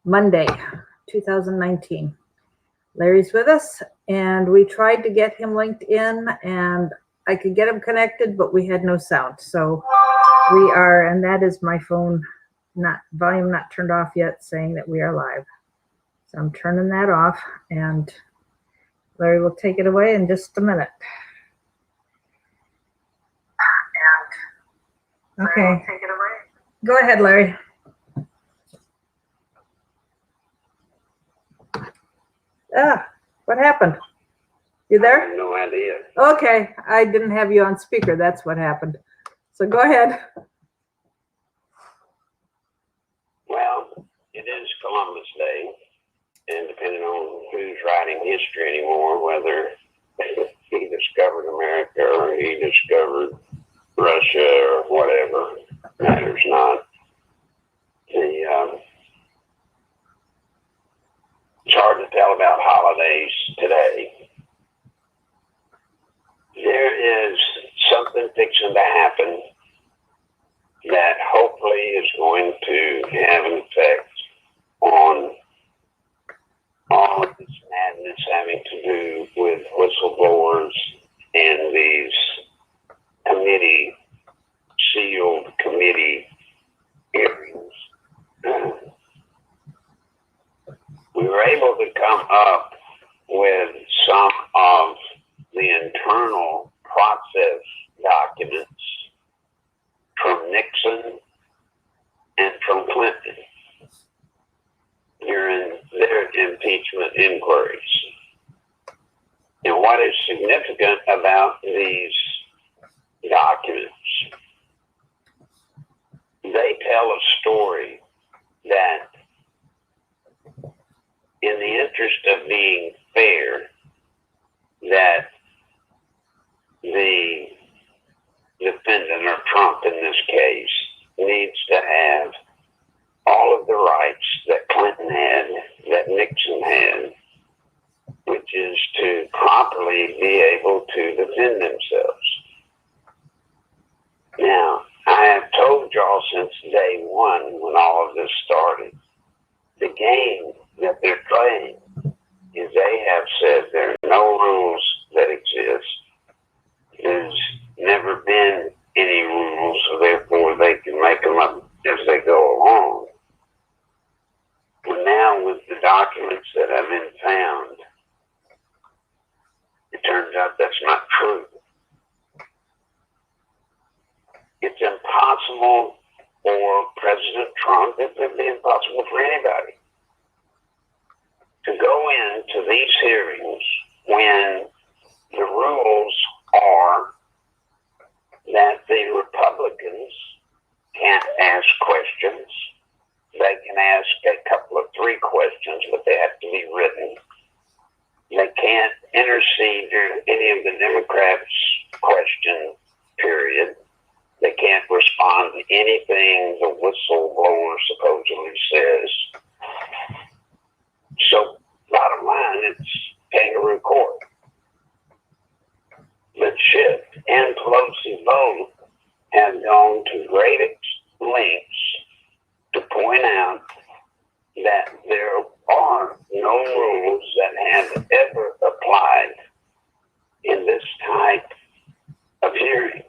Monday, 2019. Larry's with us, and we tried to get him linked in, and I could get him connected, but we had no sound. So we are, and that is my phone, volume not turned off yet, saying that we are live. So I'm turning that off, and Larry will take it away in just a minute. Okay. Take it away. Go ahead, Larry. What happened? You there? I have no idea. Okay, I didn't have you on speaker. That's what happened. So go ahead. Well, it is Columbus Day, and depending on who's writing history anymore, whether he discovered America or he discovered Russia or whatever, matters not. It's hard to tell about holidays today. There is something fixing to happen that hopefully is going to have an effect on all of this madness having to do with whistleblowers and these sealed committee hearings. We were able to come up with some of the internal process documents from Nixon and from Clinton during their impeachment inquiries. And what is significant about these documents, they tell a story that, in the interest of being fair, that the defendant, or Trump in this case, needs to have all of the rights that Clinton had, that Nixon had, which is to properly be able to defend themselves. Now, I have told y'all since day one, when all of this started, the game that they're playing is they have said there are no rules that exist. There's never been any rules, so therefore they can make them up as they go along. But now with the documents that have been found, it turns out that's not true. It's impossible for President Trump, it would be impossible for anybody, to go into these hearings when the rules are that the Republicans can't ask questions. They can ask a couple of 3 questions, but they have to be written. They can't intercede in any of the Democrats' question period. They can't respond to anything the whistleblower supposedly says. So, bottom line, it's kangaroo court. But Schiff and Pelosi both have gone to great lengths to point out that there are no rules that have ever applied in this type of hearing.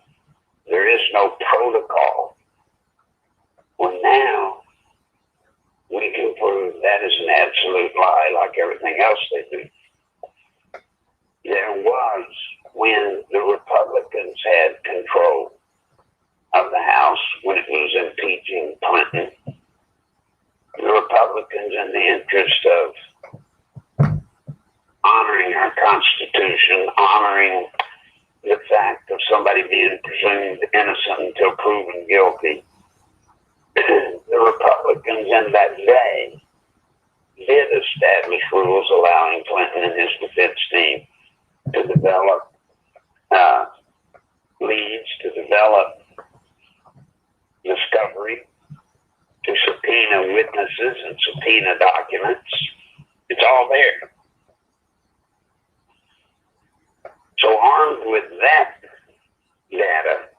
There is no protocol. Well, now we can prove that is an absolute lie, like everything else they do. There was, when the Republicans had control of the House, when it was impeaching Clinton, the Republicans, in the interest of honoring our Constitution, honoring the fact of somebody being presumed innocent until proven guilty, the Republicans in that day did establish rules allowing Clinton and his defense team to develop leads, to develop discovery, to subpoena witnesses and subpoena documents. It's all there. So armed with that data,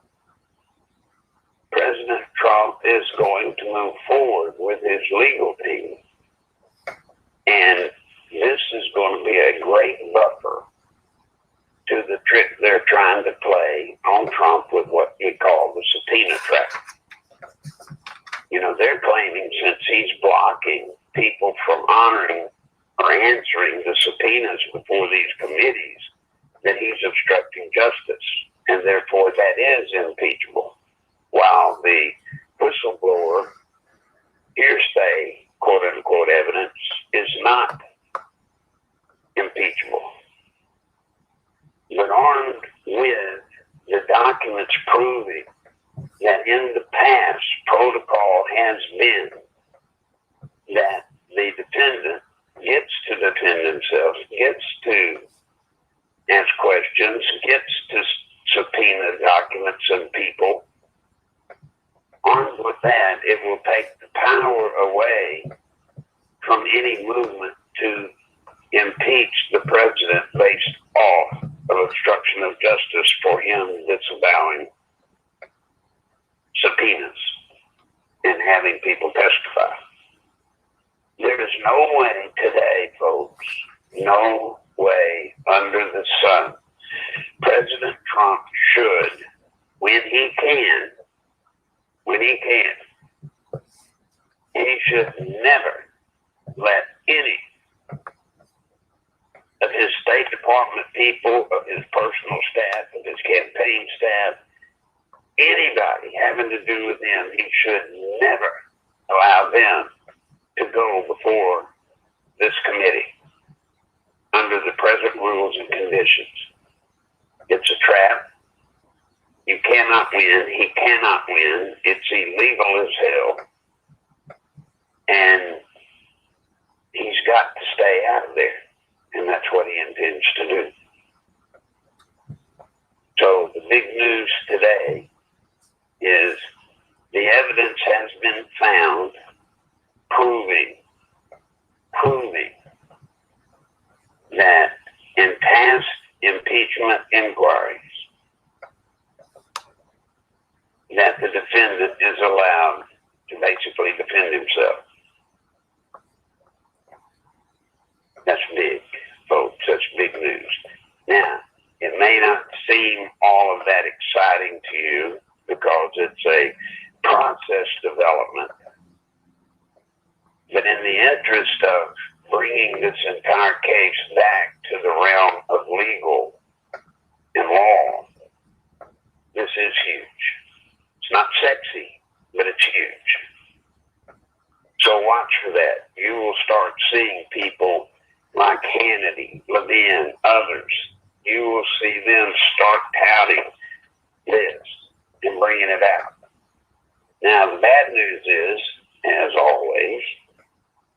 President Trump is going to move forward with his legal team honoring or answering the subpoenas before these committees, that he's obstructing justice, and therefore that is impeachable. While the whistleblower hearsay, quote unquote, evidence is not impeachable. But armed with the documents proving that in the past protocol has been that the defendant gets to defend himself, gets to ask questions, gets to subpoena documents and people, armed with that, it will take the power away from any movement to impeach the president based off of obstruction of justice for him disavowing subpoenas and having people testify. There is no way today, folks, no way under the sun. President Trump should, when he can, he should never let any of his State Department people, of his personal staff, of his campaign staff, anybody having to do with him, he should never allow them to go before this committee under the present rules and conditions. It's a trap. You cannot win. He cannot win. It's illegal as hell. And he's got to stay out of there. And that's what he intends to do. So the big news today is the evidence has been found proving that in past impeachment inquiries that the defendant is allowed to basically defend himself. That's big, folks. That's big news. Now, it may not seem all of that exciting to you because it's a process development. But in the interest of bringing this entire case back to the realm of legal and law, this is huge. It's not sexy, but it's huge. So watch for that. You will start seeing people like Hannity, Levin, others. You will see them start touting this and bringing it out. Now, the bad news is, as always,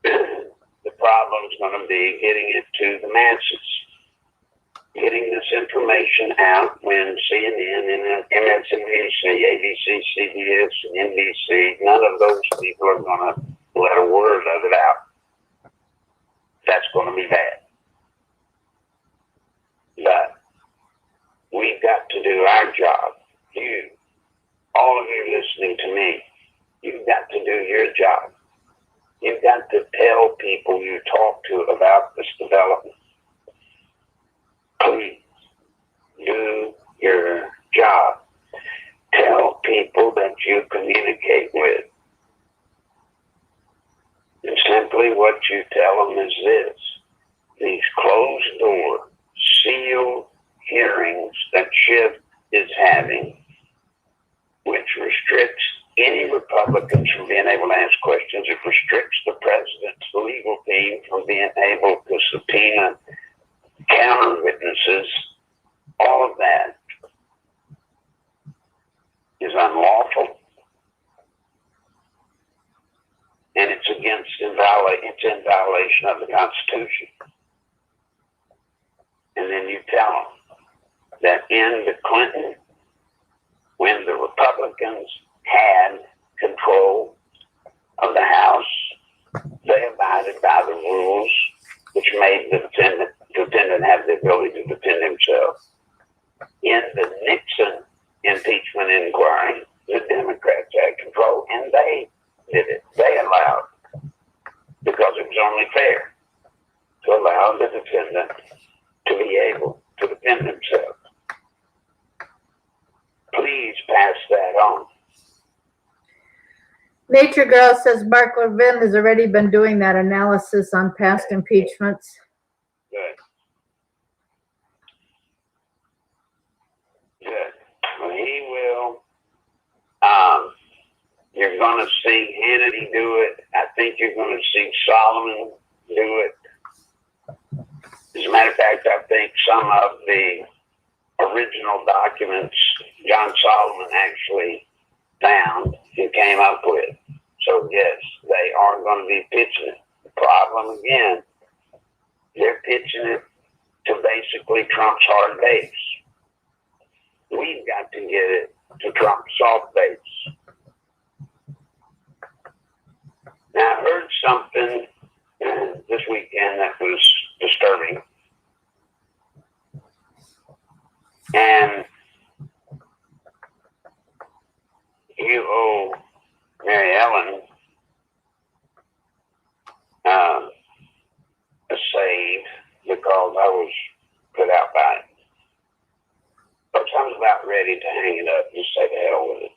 the problem is going to be getting it to the masses. Getting this information out when CNN, MSNBC, ABC, CBS, and NBC, none of those people are going to let a word of it out. That's going to be bad. But we've got to do our job. You, all of you listening to me, you've got to do your job. You've got to tell people you talk to about this development. Please do your job. Tell people that you communicate with. And simply what you tell them is this: these closed door, sealed hearings that Schiff is having, which restricts any Republicans from being able to ask questions. It restricts the president's legal team from being able to subpoena counter witnesses. All of that is unlawful. And it's in violation of the Constitution. And then you tell them that in the Clinton, when the Republicans had control of the House, they abided by the rules which made the defendant have the ability to defend himself. In the Nixon impeachment inquiry, the Democrats had control, and they did it. They allowed, because it was only fair, to allow the defendant to be able to defend himself. Please pass that on. Nature Girl says Mark Levin has already been doing that analysis on past impeachments. Good. Good. Well, he will. You're going to see Hannity do it. I think you're going to see Solomon do it. As a matter of fact, I think some of the original documents John Solomon actually found and came up with. So yes, they are going to be pitching it. The problem again, they're pitching it to basically Trump's hard base. We've got to get it to Trump's soft base. Now, I heard something this weekend that was disturbing. And you owe Mary Ellen a save because I was put out by it. But I was about ready to hang it up and say the hell with it.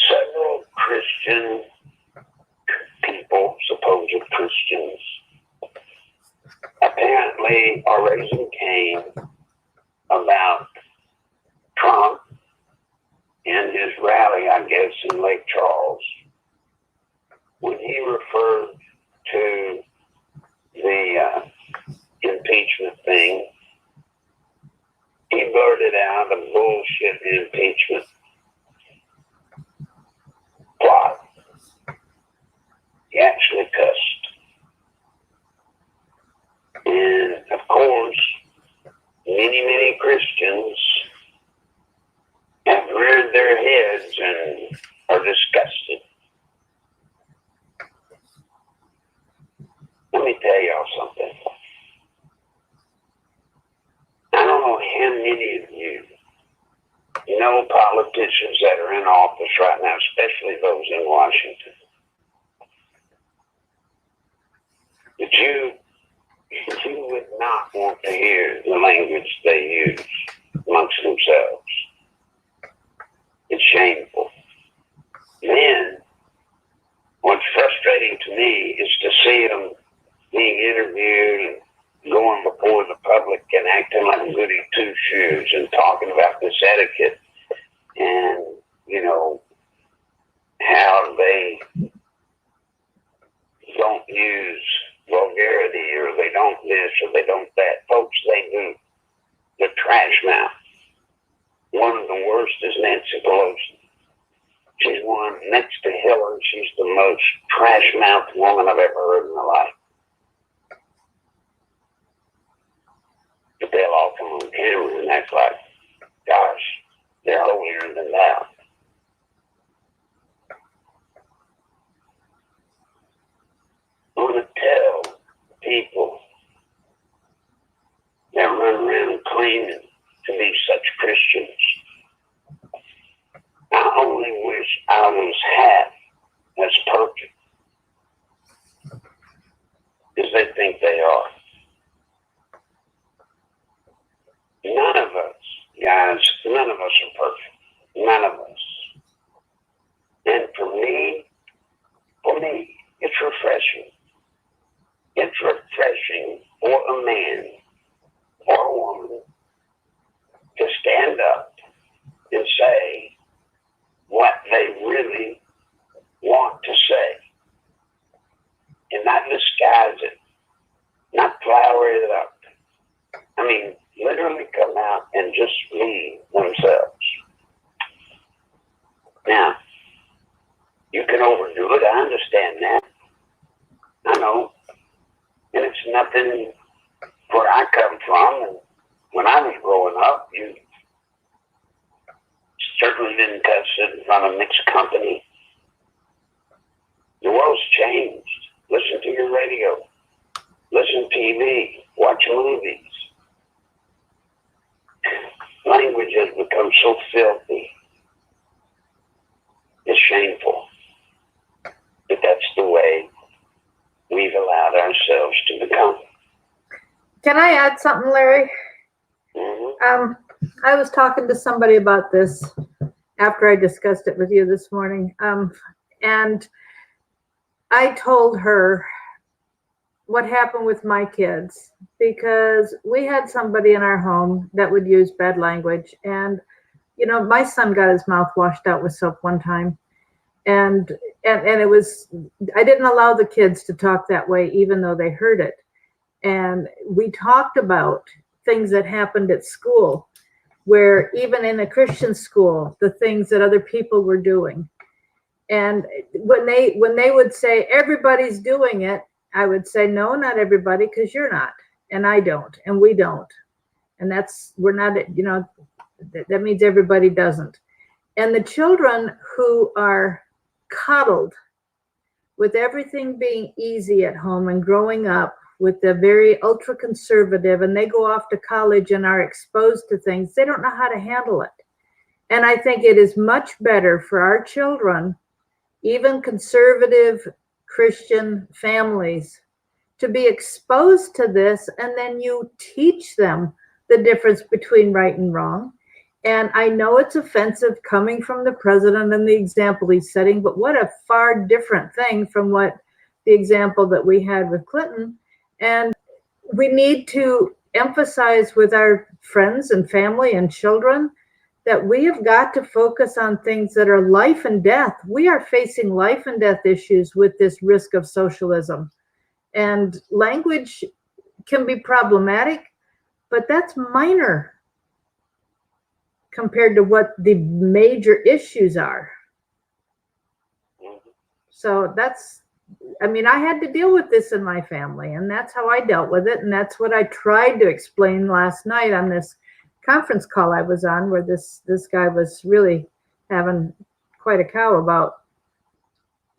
Several Christian people, supposed Christians, apparently are raising Cain about Trump in his rally, I guess, in Lake Charles, when he referred to the impeachment thing. He blurted out a bullshit impeachment plot. He actually cussed. And of course, many Christians have reared their heads and are disgusted. Let me tell y'all something. I don't know how many of you know politicians that are in office right now, especially those in Washington. But you would not want to hear the language they use amongst themselves. It's shameful. Then, what's frustrating to me is to see them being interviewed and going before the public and acting like goody two-shoes and talking about this etiquette and, you know, how they don't use vulgarity or they don't this or they don't that. Folks, they do the trash mouth. One of the worst is Nancy Pelosi. She's one next to Hillary. She's the most trash mouth woman I've ever heard in my life. But they'll all come on camera and act like, gosh, they're holier than thou. I want to tell people that run around claiming to be such Christians, I only wish I was half as perfect as they think they are. None of us, guys, none of us are perfect. None of us. And for me, it's refreshing. It's refreshing for a man or a woman to stand up and say what they really want to say and not disguise it, not flower it up. I mean, literally come out and just be themselves. Now, you can overdo it. I understand that. I know. And it's nothing where I come from. And when I was growing up, you certainly didn't cuss in front of mixed company. The world's changed. Listen to your radio. Listen to TV. Watch movies. Language has become so filthy. It's shameful. But that's the way we've allowed ourselves to become. Can I add something, Larry? Mm-hmm. I was talking to somebody about this after I discussed it with you this morning. And I told her what happened with my kids, because we had somebody in our home that would use bad language. And, you know, my son got his mouth washed out with soap one time. And it was, I didn't allow the kids to talk that way, even though they heard it. And we talked about things that happened at school, where even in a Christian school, the things that other people were doing. And when they would say everybody's doing it, I would say, no, not everybody, because you're not, and I don't, and we don't. And we're not, you know, that means everybody doesn't. And the children who are coddled with everything being easy at home and growing up with the very ultra conservative, and they go off to college and are exposed to things, they don't know how to handle it. And I think it is much better for our children, even conservative Christian families, to be exposed to this, and then you teach them the difference between right and wrong. And I know it's offensive coming from the president and the example he's setting, but what a far different thing from what the example that we had with Clinton. And we need to emphasize with our friends and family and children that we have got to focus on things that are life and death. We are facing life and death issues with this risk of socialism. And language can be problematic, but that's minor compared to what the major issues are. So I mean, I had to deal with this in my family, and that's how I dealt with it. And that's what I tried to explain last night on this conference call I was on, where this guy was really having quite a cow about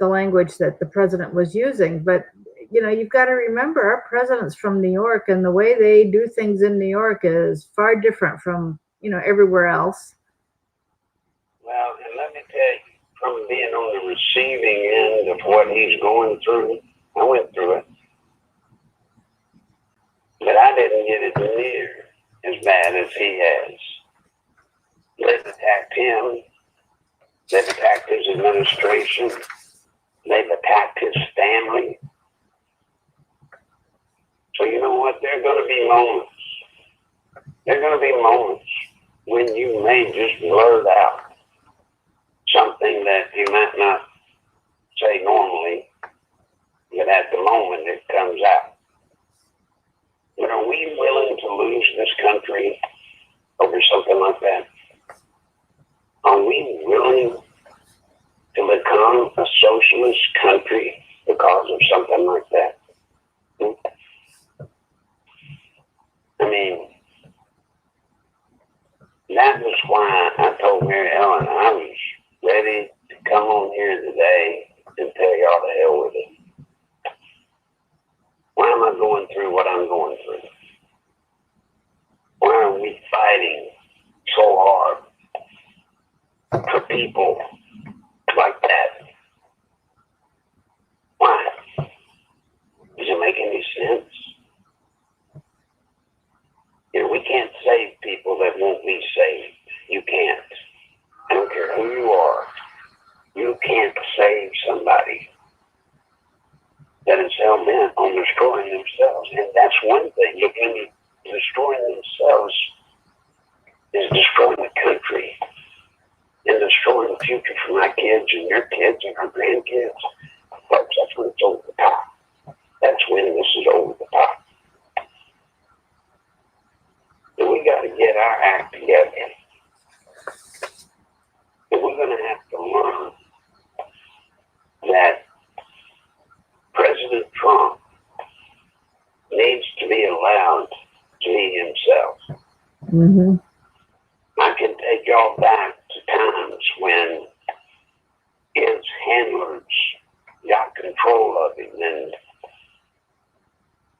the language that the president was using. But, you know, you've got to remember, our president's from New York, and the way they do things in New York is far different from, you know, everywhere else. Well, and let me tell you, from being on the receiving end of what he's going through, I went through it. But I didn't get it near as bad as he has. They've attacked him. They've attacked his administration. They've attacked his family. So you know what? There are going to be moments. There are going to be moments when you may just blurt out something that you might not say normally, but at the moment it comes out. But are we willing to lose this country over something like that? Are we willing to become a socialist country because of something like that? I mean, that was why I told Mary Ellen I was ready to come on here today and tell y'all to hell with it. Why am I going through what I'm going through? Why are we fighting so hard for people like that? Why? Does it make any sense? You know, we can't save people that won't be saved. You can't. I don't care who you are. You can't save somebody that is hell-bent on destroying themselves. And that's one thing. Look, when destroying themselves is destroying the country and destroying the future for my kids and your kids and our grandkids. Folks, that's when it's over the top. That's when this is over the top. And we got to get our act together. And we're going to have to learn that President Trump needs to be allowed to be himself. Mm-hmm. I can take y'all back to times when his handlers got control of him and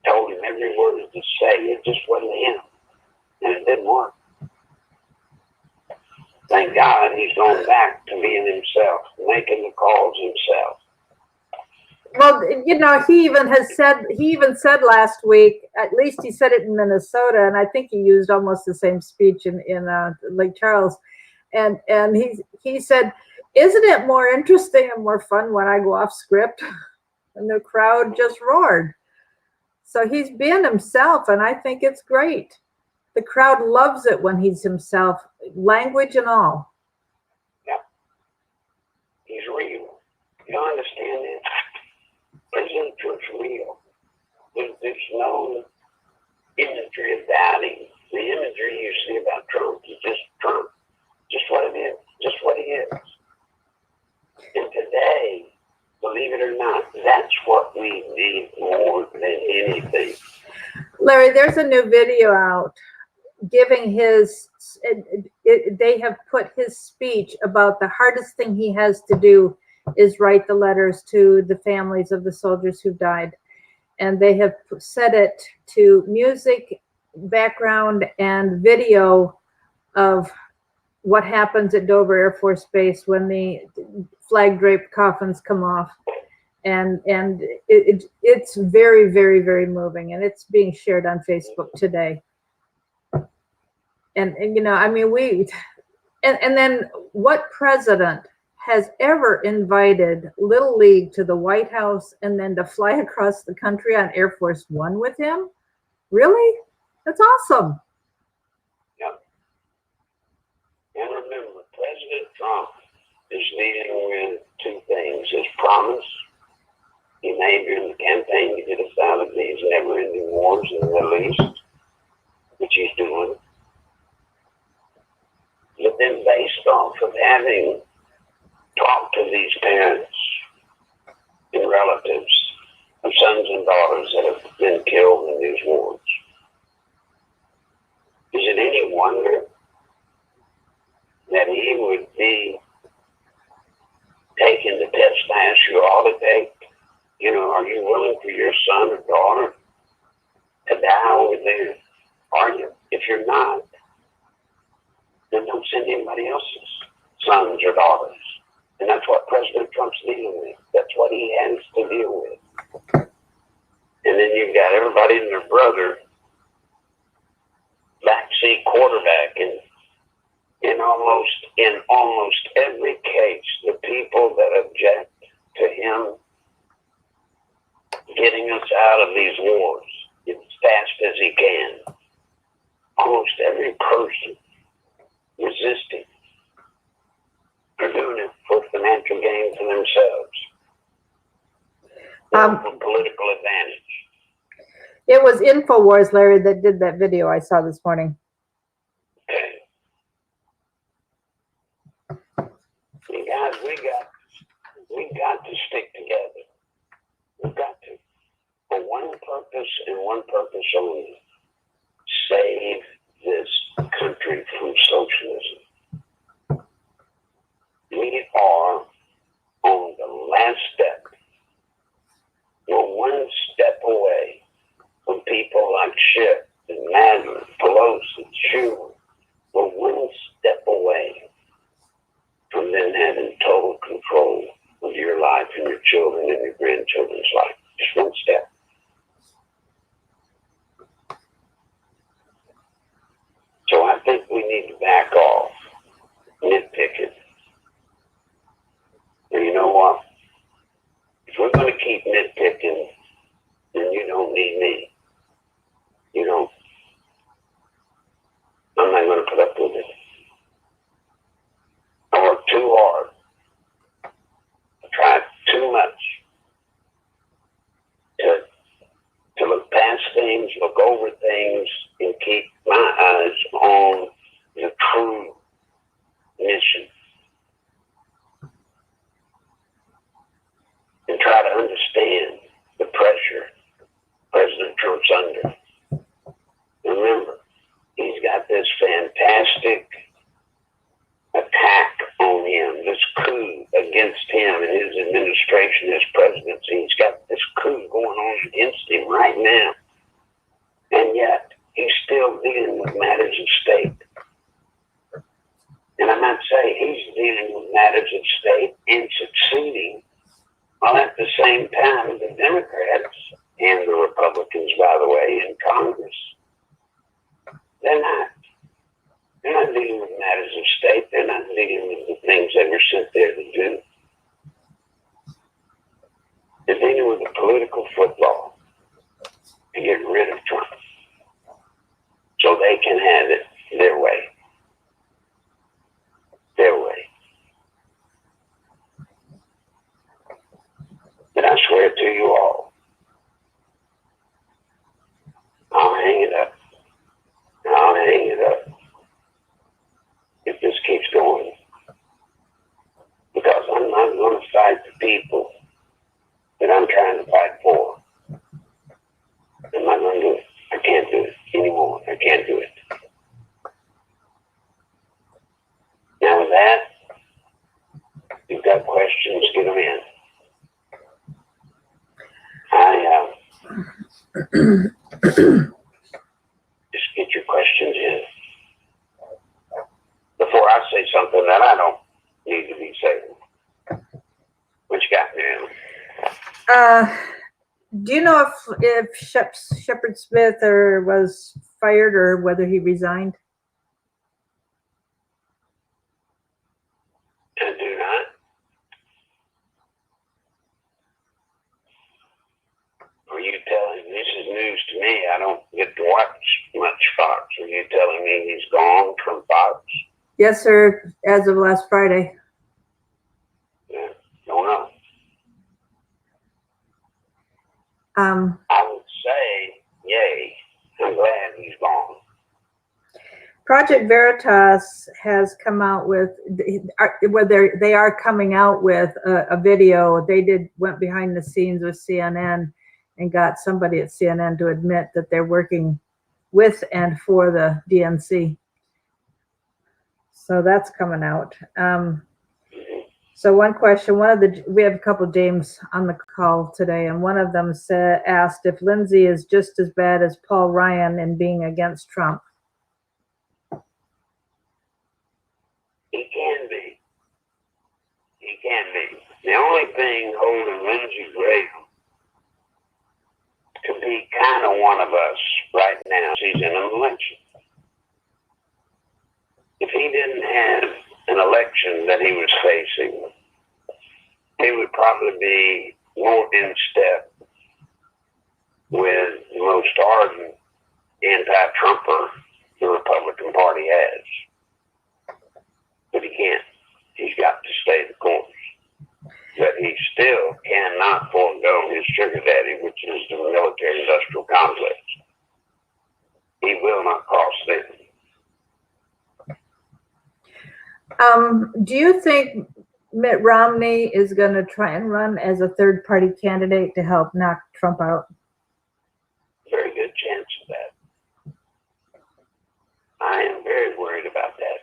told him every word to say. It just wasn't him. And it didn't work. Thank God he's gone back to being himself, making the calls himself. Well, you know, he even said last week, at least he said it in Minnesota, and I think he used almost the same speech in Lake Charles. And he said, "Isn't it more interesting and more fun when I go off script?" And the crowd just roared. So he's being himself, and I think it's great. The crowd loves it when he's himself, language and all. Yeah, he's real. You understand it? President Trump's real. There's no imagery about him. The imagery you see about Trump is just Trump, just what it is, just what he is. And today, believe it or not, that's what we need more than anything. Larry, there's a new video out giving his, they have put his speech about the hardest thing he has to do is write the letters to the families of the soldiers who died. And they have set it to music, background, and video of what happens at Dover Air Force Base when the flag draped coffins come off. And it's very, very, very moving, and it's being shared on Facebook today. And you know, I mean, and then what president has ever invited Little League to the White House and then to fly across the country on Air Force One with him? Really? That's awesome. Yeah. And remember, President Trump is dealing with two things: his promise he made during the campaign to get us out of these never-ending wars in the Middle East, which he's doing. But then based off of having talked to these parents and relatives of sons and daughters that have been killed in these wars, is it any wonder that he would be taking the test to ask you all to take? You know, are you willing for your son or daughter to die over there? Are you? If you're not, then don't send anybody else's sons or daughters. And that's what President Trump's dealing with. That's what he has to deal with. And then you've got everybody and their brother backseat quarterback, and in almost every case, the people that object to him getting us out of these wars as fast as he can, almost every person resisting are doing it for financial gain for themselves, for political advantage. It was InfoWars, Larry, that did that video I saw this morning. Okay. You guys, we got to stick together. We've got to. For one purpose and one purpose only: save this country from socialism. We are on the last step. We're one step away from people like Schiff and Madden, Pelosi, Schumer. We're one step away from them having total control of your life and your children and your grandchildren's life. Just one step. So I think we need to back off nitpicking. And you know what? If we're going to keep nitpicking, then you don't need me. You know, I'm not going to put up with it. I work too hard. I try too much to look past things, look over things, and keep my eyes on the true mission. And try to understand the pressure President Trump's under. Remember, he's got this fantastic attack on him, this coup against him and his administration, his presidency. He's got this coup going on against him right now. And yet, he's still dealing with matters of state. And I might say he's dealing with matters of state and succeeding, while at the same time, the Democrats and the Republicans, by the way, in Congress, they're not. They're not dealing with matters of state. They're not dealing with the things they were sent there to do. They're dealing with a political football to get rid of Trump so they can have it their way. Their way. But I swear to you all, I'll hang it up. I'll hang it up if this keeps going. Because I'm not going to fight the people that I'm trying to fight for. I'm not going to do it. I can't do it anymore. I can't do it. Now with that, if you've got questions, get them in. Just get your questions in. Before I say something that I don't need to be saying. What you got now? Do you know if Shepard Smith was fired or whether he resigned? I do not. Are you telling this is news to me? I don't get to watch much Fox. Are you telling me he's gone from Fox? Yes, sir. As of last Friday. Yeah, don't know. I would say, yay. I'm glad he's gone. Project Veritas has come out with, they are coming out with a video. They went behind the scenes with CNN and got somebody at CNN to admit that they're working with and for the DNC. So that's coming out. So one question, we have a couple James on the call today, and one of them asked if Lindsey is just as bad as Paul Ryan in being against Trump. He can be. He can be. The only thing holding Lindsey Graham to be kind of one of us right now is he's in an election. If he didn't have an election that he was facing, he would probably be more in step with the most ardent anti-Trumper the Republican Party has. But he can't. He's got to stay the course. But he still cannot forego his sugar daddy, which is the military-industrial complex. He will not cross them. Do you think Mitt Romney is going to try and run as a third-party candidate to help knock Trump out? Very good chance of that. I am very worried about that.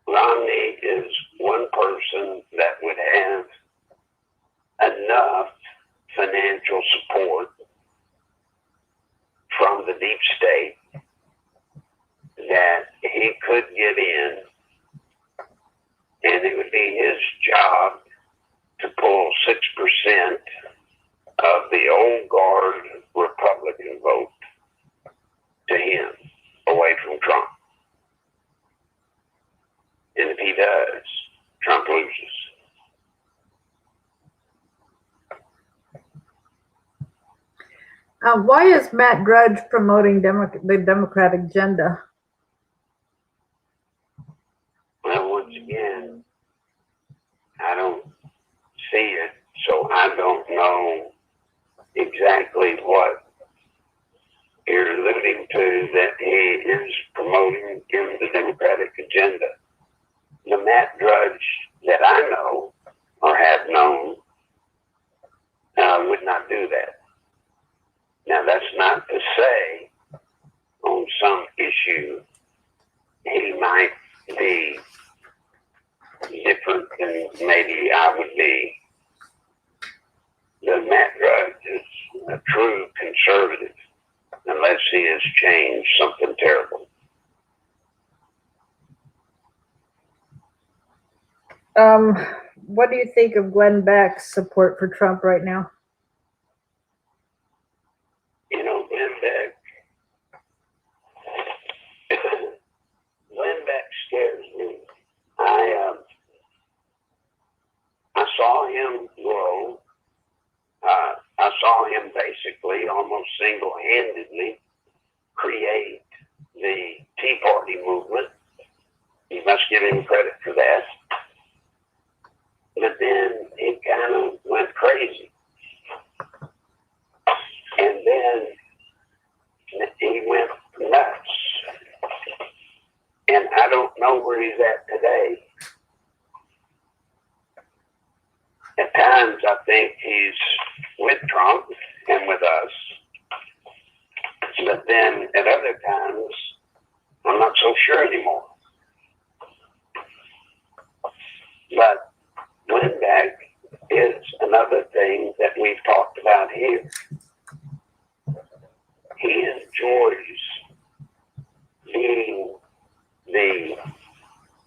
Romney is one person that would have enough financial support from the deep state that he could get in, and it would be his job to pull 6% of the old guard Republican vote to him away from Trump. And if he does, Trump loses. Why is Matt Drudge promoting the Democratic agenda? Well, once again, I don't see it, so I don't know exactly what you're alluding to that he is promoting in the Democratic agenda. The Matt Drudge that I know or have known would not do that. Now, that's not to say on some issue he might be different than maybe I would be. The Matt Drudge is a true conservative unless he has changed something terrible. What do you think of Glenn Beck's support for Trump right now? You know, Glenn Beck him grow. I saw him basically almost single-handedly create the Tea Party movement. You must give him credit for that. But then he kind of went crazy. And then he went nuts. And I don't know where he's at today. At times I think he's with Trump and with us. But then at other times, I'm not so sure anymore. But Lindbeck is another thing that we've talked about here. He enjoys being the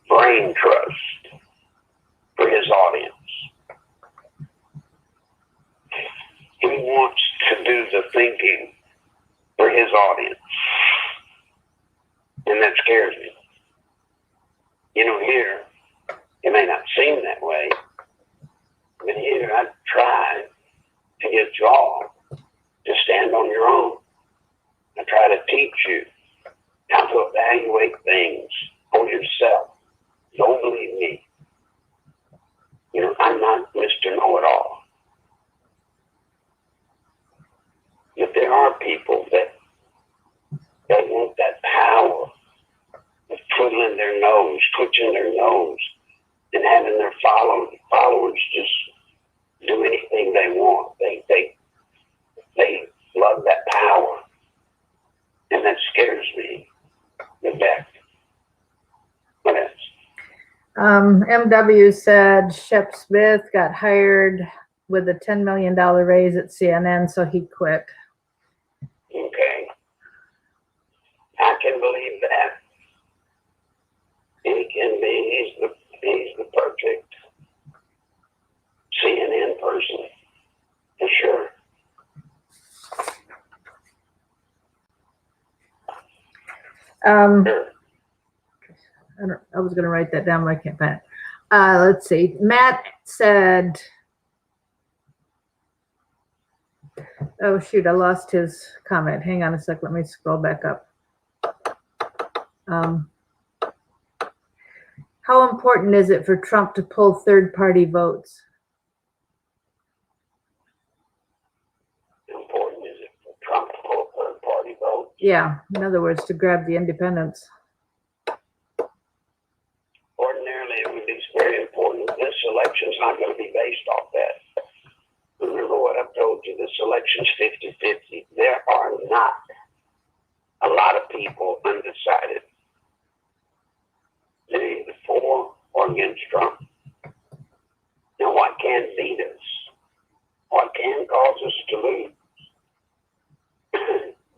brain trust for his audience. He wants to do the thinking for his audience. And that scares me. You know, here, it may not seem that way, but here I try to get y'all to stand on your own. I try to teach you how to evaluate things for yourself. Don't believe me. You know, I'm not Mr. Know-it-all. But there are people that want that power of twiddling their nose, twitching their nose, and having their followers just do anything they want. They love that power. And that scares me. In fact, what else? MW said Shep Smith got hired with a $10 million raise at CNN, so he quit. Okay. I can believe that. He can be. He's the perfect CNN person, for sure. Sure. I was going to write that down, but I can't find it. Let's see. Matt said, oh, shoot, I lost his comment. Hang on a sec. Let me scroll back up. How important is it for Trump to pull third-party votes? How important is it for Trump to pull third-party votes? Yeah, in other words, to grab the independents. Ordinarily, it would be very important. This election's not going to be based off that. Remember what I've told you, this election's 50-50. There are not a lot of people undecided. They're either for or against Trump. Now, what can beat us? What can cause us to lose?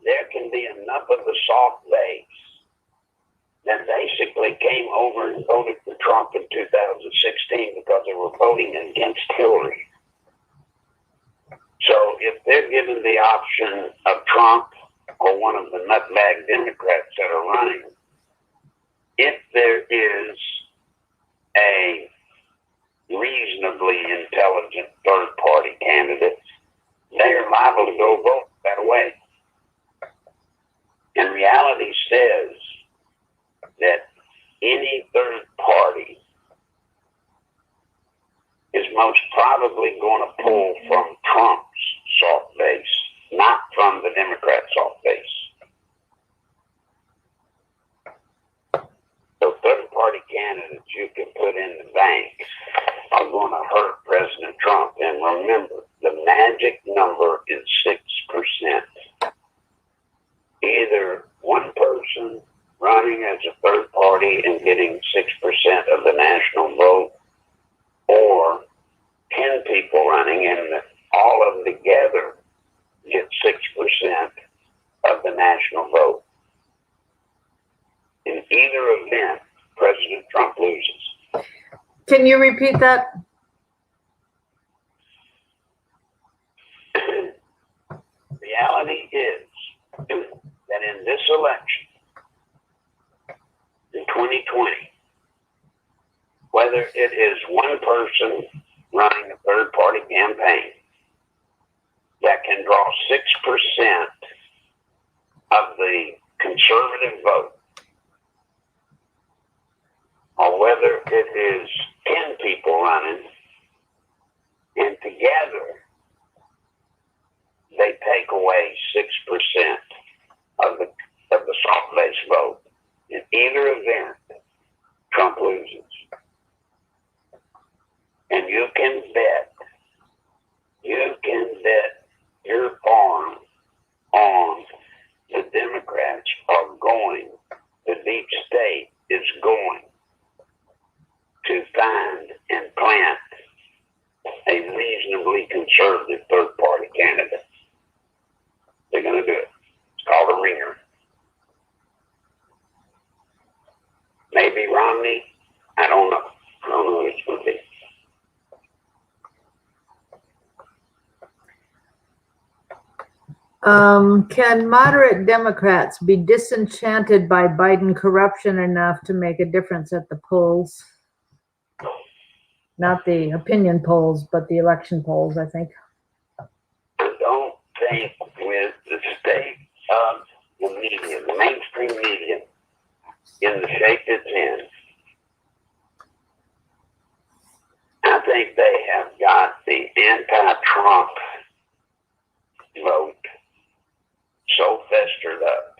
There can be enough of the soft base that basically came over and voted for Trump in 2016 because they were voting against Hillary. So if they're given the option of Trump or one of the nutbag Democrats that are running, if there is a reasonably intelligent third-party candidate, they are liable to go vote that way. And reality says that any third party is most probably going to pull from Trump's soft base, not from the Democrat soft base. So third-party candidates you can put in the bank are going to hurt President Trump. And remember, the magic number is 6%. Either one person running as a third party and getting 6% of the national vote, or 10 people running and all of them together get 6% of the national vote. In either event, President Trump loses. Can you repeat that? Reality is that in this election, in 2020, whether it is one person running a third campaign that can draw 6% of the conservative vote, or whether it is 10 people running, and together they take away 6% of the soft base vote. In either event, Trump loses. And you can bet your farm on the Democrats are going, the deep state is going to find and plant a reasonably conservative third-party candidate. They're going to do it. It's called a ringer. Maybe Romney. I don't know. I don't know who it's going to be. Can moderate Democrats be disenchanted by Biden corruption enough to make a difference at the polls? Not the opinion polls, but the election polls, I think. I don't think with the state of the media, the mainstream media, in the shape it's in, I think they have got the anti-Trump vote so festered up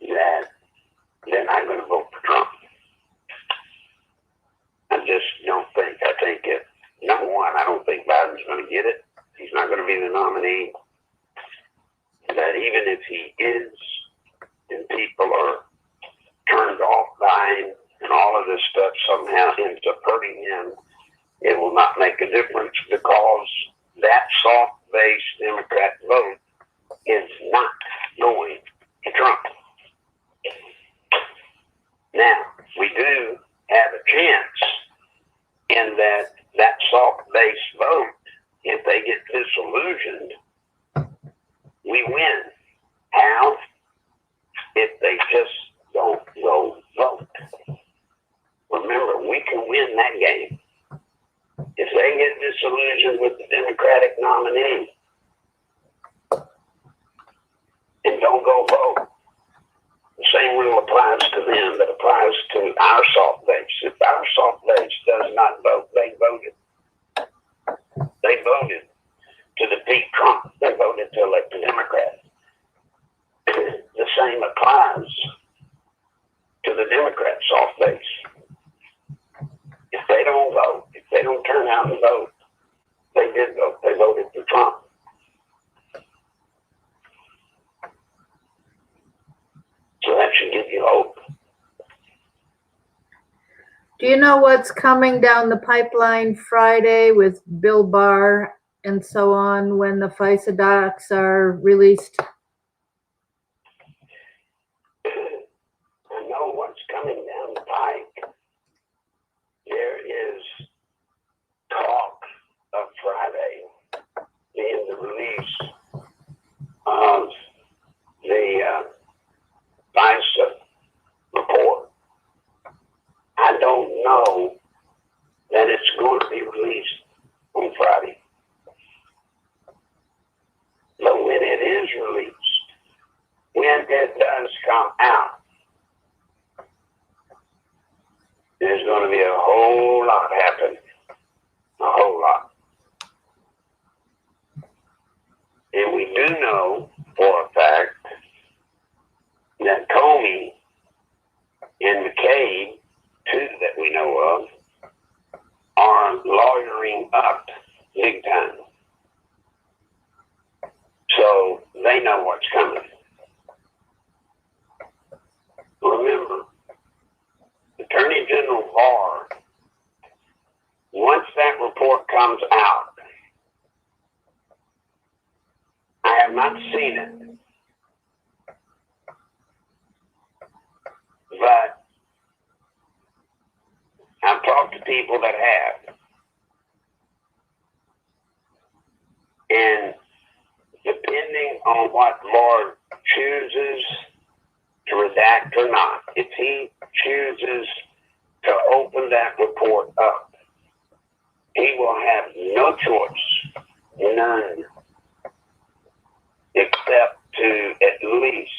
that they're not going to vote for Trump. I just don't think. I think number one, I don't think Biden's going to get it. He's not going to be the nominee. That even if he is, and people are turned off by him, and all of this stuff somehow ends up hurting him, it will not make a difference because that soft-based Democrat vote is not going to Trump. Now, we do have a chance in that soft-based vote, if they get disillusioned, we win. How? If they just don't go vote. Remember, we can win that game. If they get disillusioned with the Democratic nominee and don't go vote, the same rule applies to them that applies to our soft base. If our soft base does not vote, they voted. They voted to defeat Trump. They voted to elect a Democrat. The same applies to the Democrat soft base. If they don't vote, if they don't turn out and vote, they did vote. They voted for Trump. So that should give you hope. Do you know what's coming down the pipeline Friday with Bill Barr and so on when the FISA docs are released? I know what's coming down the pike. There is talk of Friday being the release of the FISA report. I don't know that it's going to be released on Friday. But when it is released, when it does come out, there's going to be a whole lot happen. A whole lot. And we do know for a fact that Comey and McCabe, two that we know of, are lawyering up big time. So they know what's coming. Remember, Attorney General Barr, once that report comes out, I have not seen it, but I've talked to people that have. And depending on what Barr chooses to redact or not, if he chooses to open that report up, he will have no choice, none, except to at least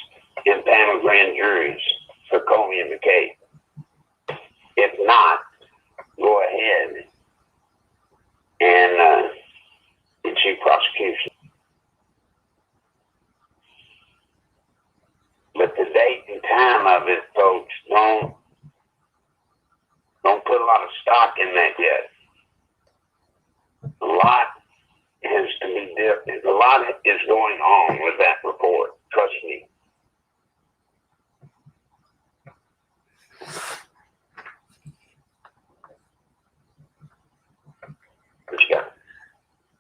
impanel grand juries for Comey and McCabe. If not, go ahead and issue prosecution. But the date and time of it, folks, don't put a lot of stock in that yet. A lot has to be different. A lot is going on with that report. Trust me. What you got?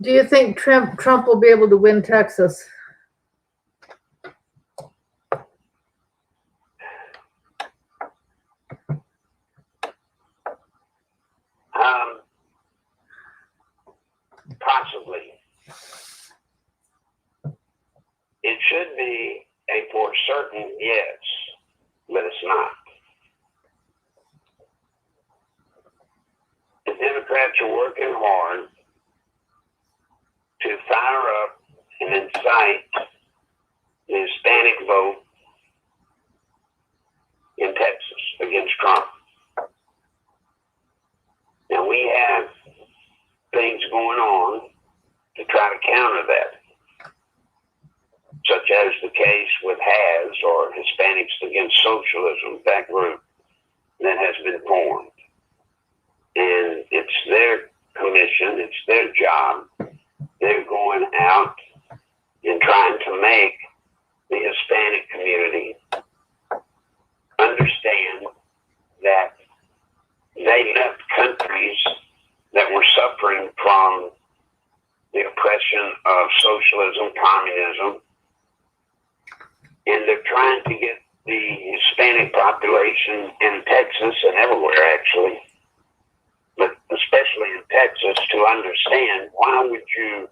Do you think Trump will be able to win Texas? Possibly. It should be a for certain yes, but it's not. The Democrats are working hard to fire up and incite the Hispanic vote in Texas against Trump. Now we have things going on to try to counter that, such as the case with HAS, or Hispanics Against Socialism, that group that has been formed. And it's their commission, it's their job. They're going out and trying to make the Hispanic community understand that they left countries that were suffering from the oppression of socialism, communism, and they're trying to get the Hispanic population in Texas and everywhere actually, but especially in Texas, to understand why would you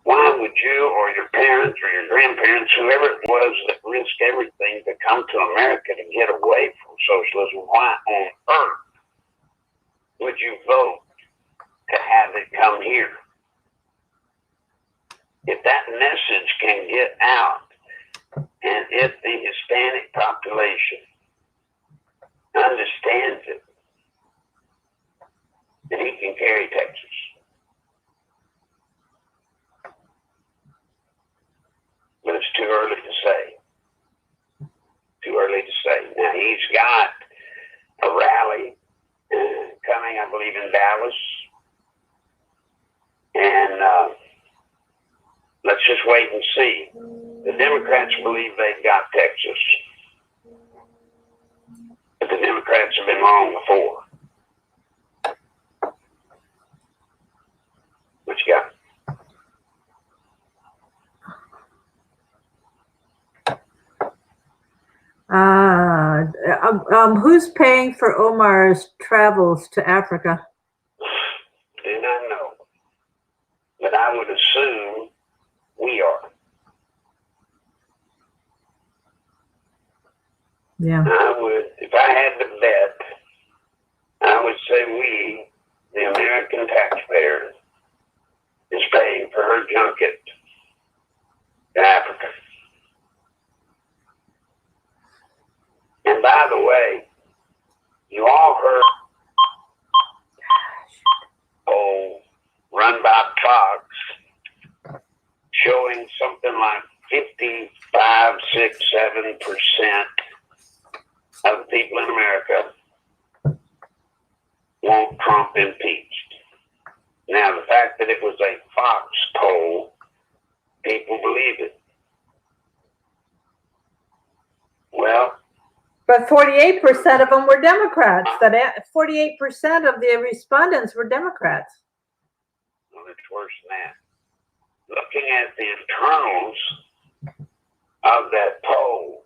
or your parents or your grandparents, whoever it was that risked everything to come to America to get away from socialism, why on earth would you vote to have it come here? If that message can get out, and if the Hispanic population understands it, then he can carry Texas. But it's too early to say. Too early to say. Now, he's got a rally coming, I believe, in Dallas. And let's just wait and see. The Democrats believe they've got Texas. But the Democrats have been wrong before. What you got? Who's paying for Omar's travels to Africa? Do not know. But I would assume we are. Yeah. I would, if I had to bet, I would say we, the American taxpayer, is paying for her junket to Africa. And by the way, you all heard poll run by Fox showing something like 55, 6, 7% of the people in America want Trump impeached. Now, the fact that it was a Fox poll, people believe it. Well, but 48% of them were Democrats. That 48% of the respondents were Democrats. Well, it's worse than that. Looking at the internals of that poll,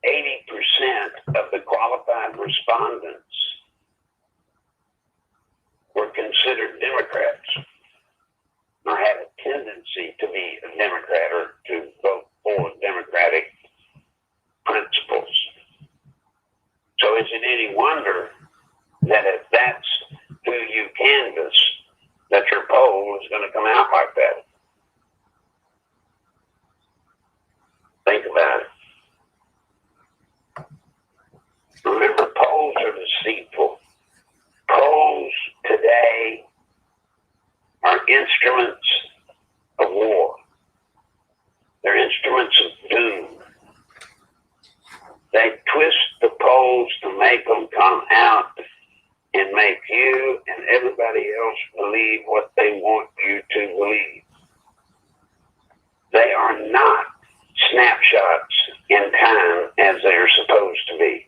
80% of the qualified respondents were considered Democrats or had a tendency to be a Democrat or to vote for Democratic principles. So is it any wonder that if that's canvas that your poll is going to come out like that. Think about it. Remember, polls are deceitful. Polls today are instruments of war. They're instruments of doom. They twist the polls to make them come out and make you and everybody else believe what they want you to believe. They are not snapshots in time as they are supposed to be.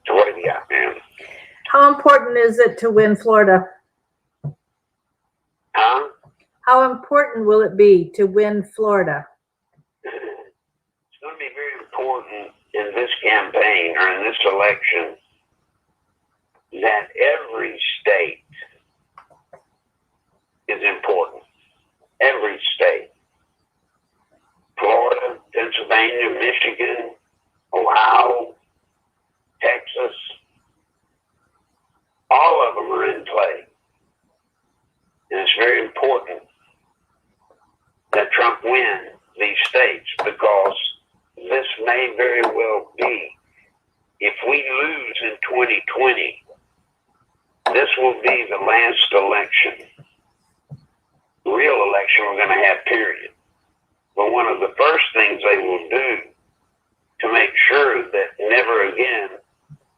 So what have you got, man? How important is it to win Florida? Huh? How important will it be to win Florida? It's going to be very important in this campaign or in this election that every state is important. Every state. Florida, Pennsylvania, Michigan, Ohio, Texas, all of them are in play. And it's very important that Trump win these states, because this may very well be, if we lose in 2020, this will be the last election, real election we're going to have, period. But one of the first things they will do to make sure that never again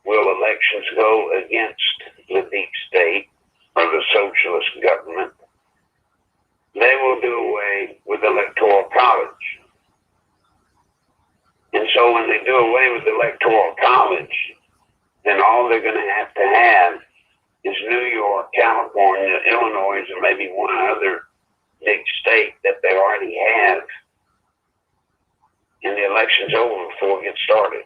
will elections go against the deep state or the socialist government, they will do away with the electoral college. And so when they do away with the electoral college, then all they're going to have is New York, California, Illinois, and maybe one other big state that they already have. And the election's over before it gets started.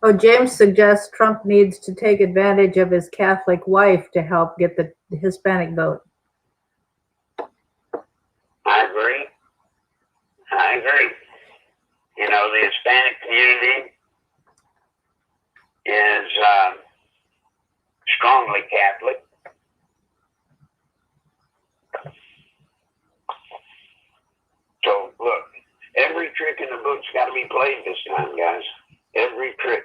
Oh, James suggests Trump needs to take advantage of his Catholic wife to help get the Hispanic vote. I agree. You know, the Hispanic community is strongly Catholic. So, look, every trick in the book's got to be played this time, guys. Every trick.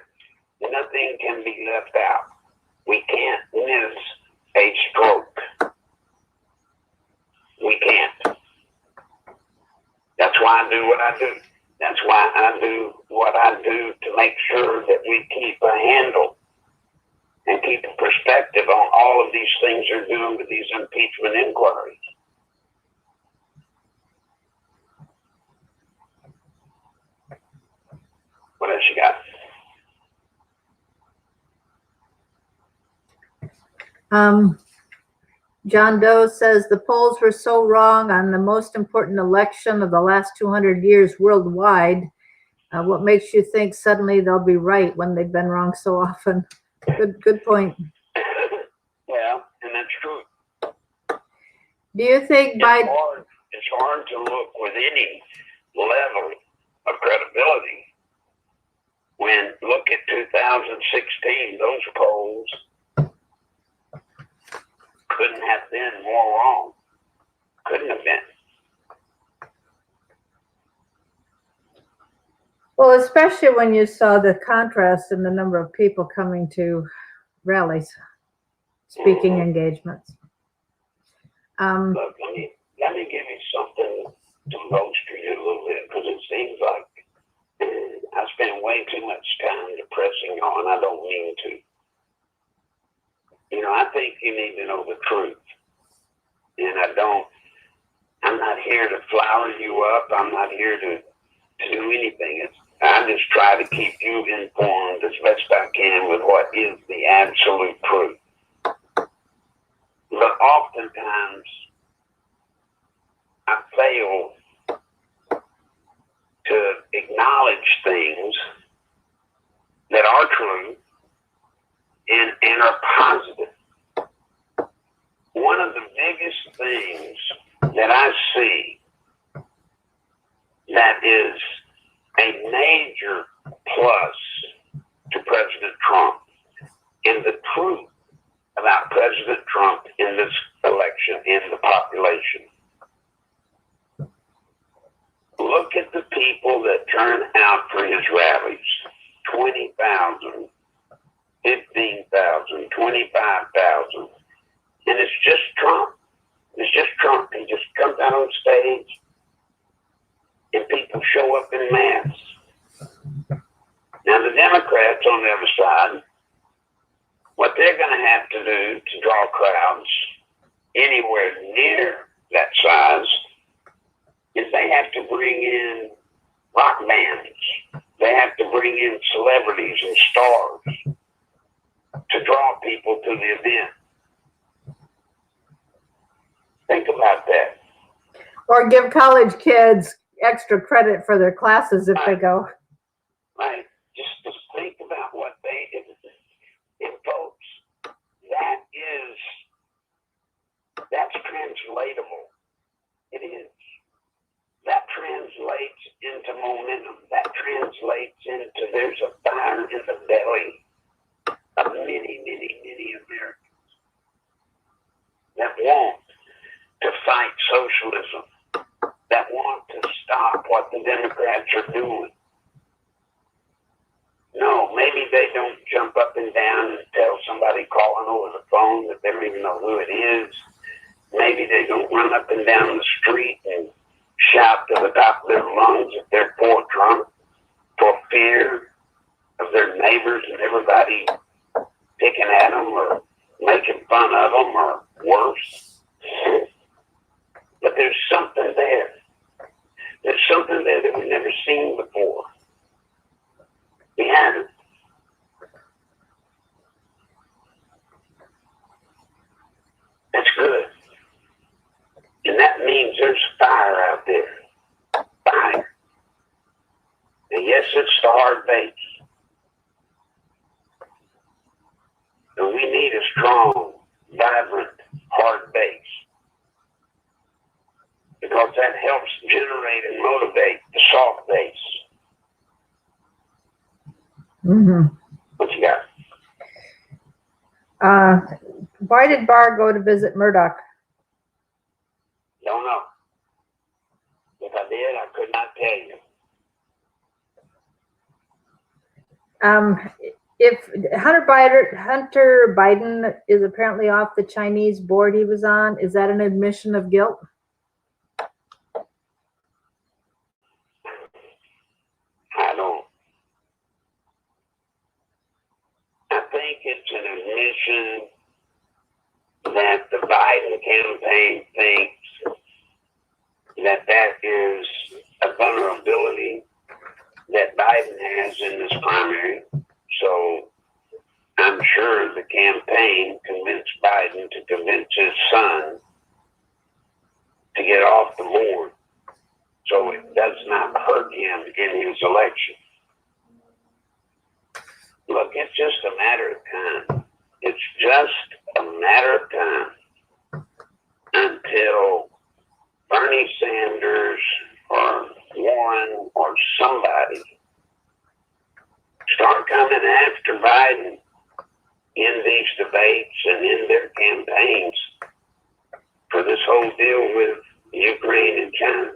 Nothing can be left out. We can't miss a stroke. We can't. That's why I do what I do. That's why I do what I do, to make sure that we keep a handle and keep a perspective on all of these things they're doing with these impeachment inquiries. What else you got? John Doe says the polls were so wrong on the most important election of the last 200 years worldwide. What makes you think suddenly they'll be right when they've been wrong so often? Good point. Yeah, and that's true. Do you think Biden? It's hard to look with any level of credibility when, look at 2016, those polls couldn't have been more wrong. Couldn't have been. Well, especially when you saw the contrast in the number of people coming to rallies, speaking engagements. Look, let me give you something to roast you a little bit, because it seems like I spend way too much time depressing y'all, and I don't mean to. You know, I think you need to know the truth. And I'm not here to flower you up. I'm not here to do anything. I just try to keep you informed as best I can with what is the absolute truth. But oftentimes, I fail to acknowledge things that are true and are positive. One of the biggest things that I see that is a major plus to President Trump and the truth about President Trump in this election in the population. Look at the people that turn out for his rallies. 20,000, 15,000, 25,000. And it's just Trump. It's just Trump. He just comes out on stage and people show up in mass. Now the Democrats on the other side, what they're going to have to do to draw crowds anywhere near that size is they have to bring in rock bands. They have to bring in celebrities and stars to draw people to the event. Think about that. Or give college kids extra credit for their classes if they go. Right. Just think about what they did. And folks, that's translatable. It is. That translates into momentum. That translates into there's a fire in the belly of many, many, many Americans that want to fight socialism, that want to stop what the Democrats are doing. No, maybe they don't jump up and down and tell somebody calling over the phone that they don't even know who it is. Maybe they don't run up and down the street and shout to the top of their lungs that they're for Trump for fear of their neighbors and everybody picking at them or making fun of them or worse. But there's something there. There's something there that we've never seen before. We haven't. That's good. And that means there's fire out there. Fire. And yes, it's the hard base. And we need a strong, vibrant, hard base. Because that helps generate and motivate the soft base. Mm-hmm. What you got? Why did Barr go to visit Murdoch? Don't know. If I did, I could not tell you. If Hunter Biden is apparently off the Chinese board he was on, is that an admission of guilt? I think it's an admission that the Biden campaign thinks that is a vulnerability that Biden has in this primary. So I'm sure the campaign convinced Biden to convince his son to get off the board so it does not hurt him in his election. Look, it's just a matter of time. It's just a matter of time until Bernie Sanders or Warren or somebody start coming after Biden in these debates and in their campaigns for this whole deal with Ukraine and China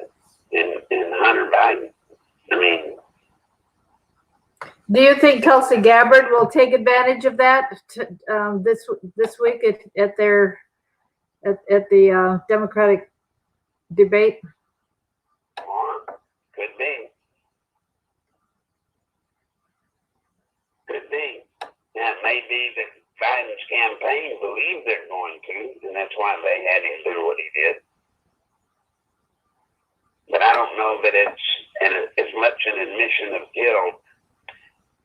and Hunter Biden. I mean, do you think Tulsi Gabbard will take advantage of that this week at the Democratic debate? Could be. Could be. Now, it may be that Biden's campaign believes they're going to, and that's why they had him do what he did. But I don't know that it's as much an admission of guilt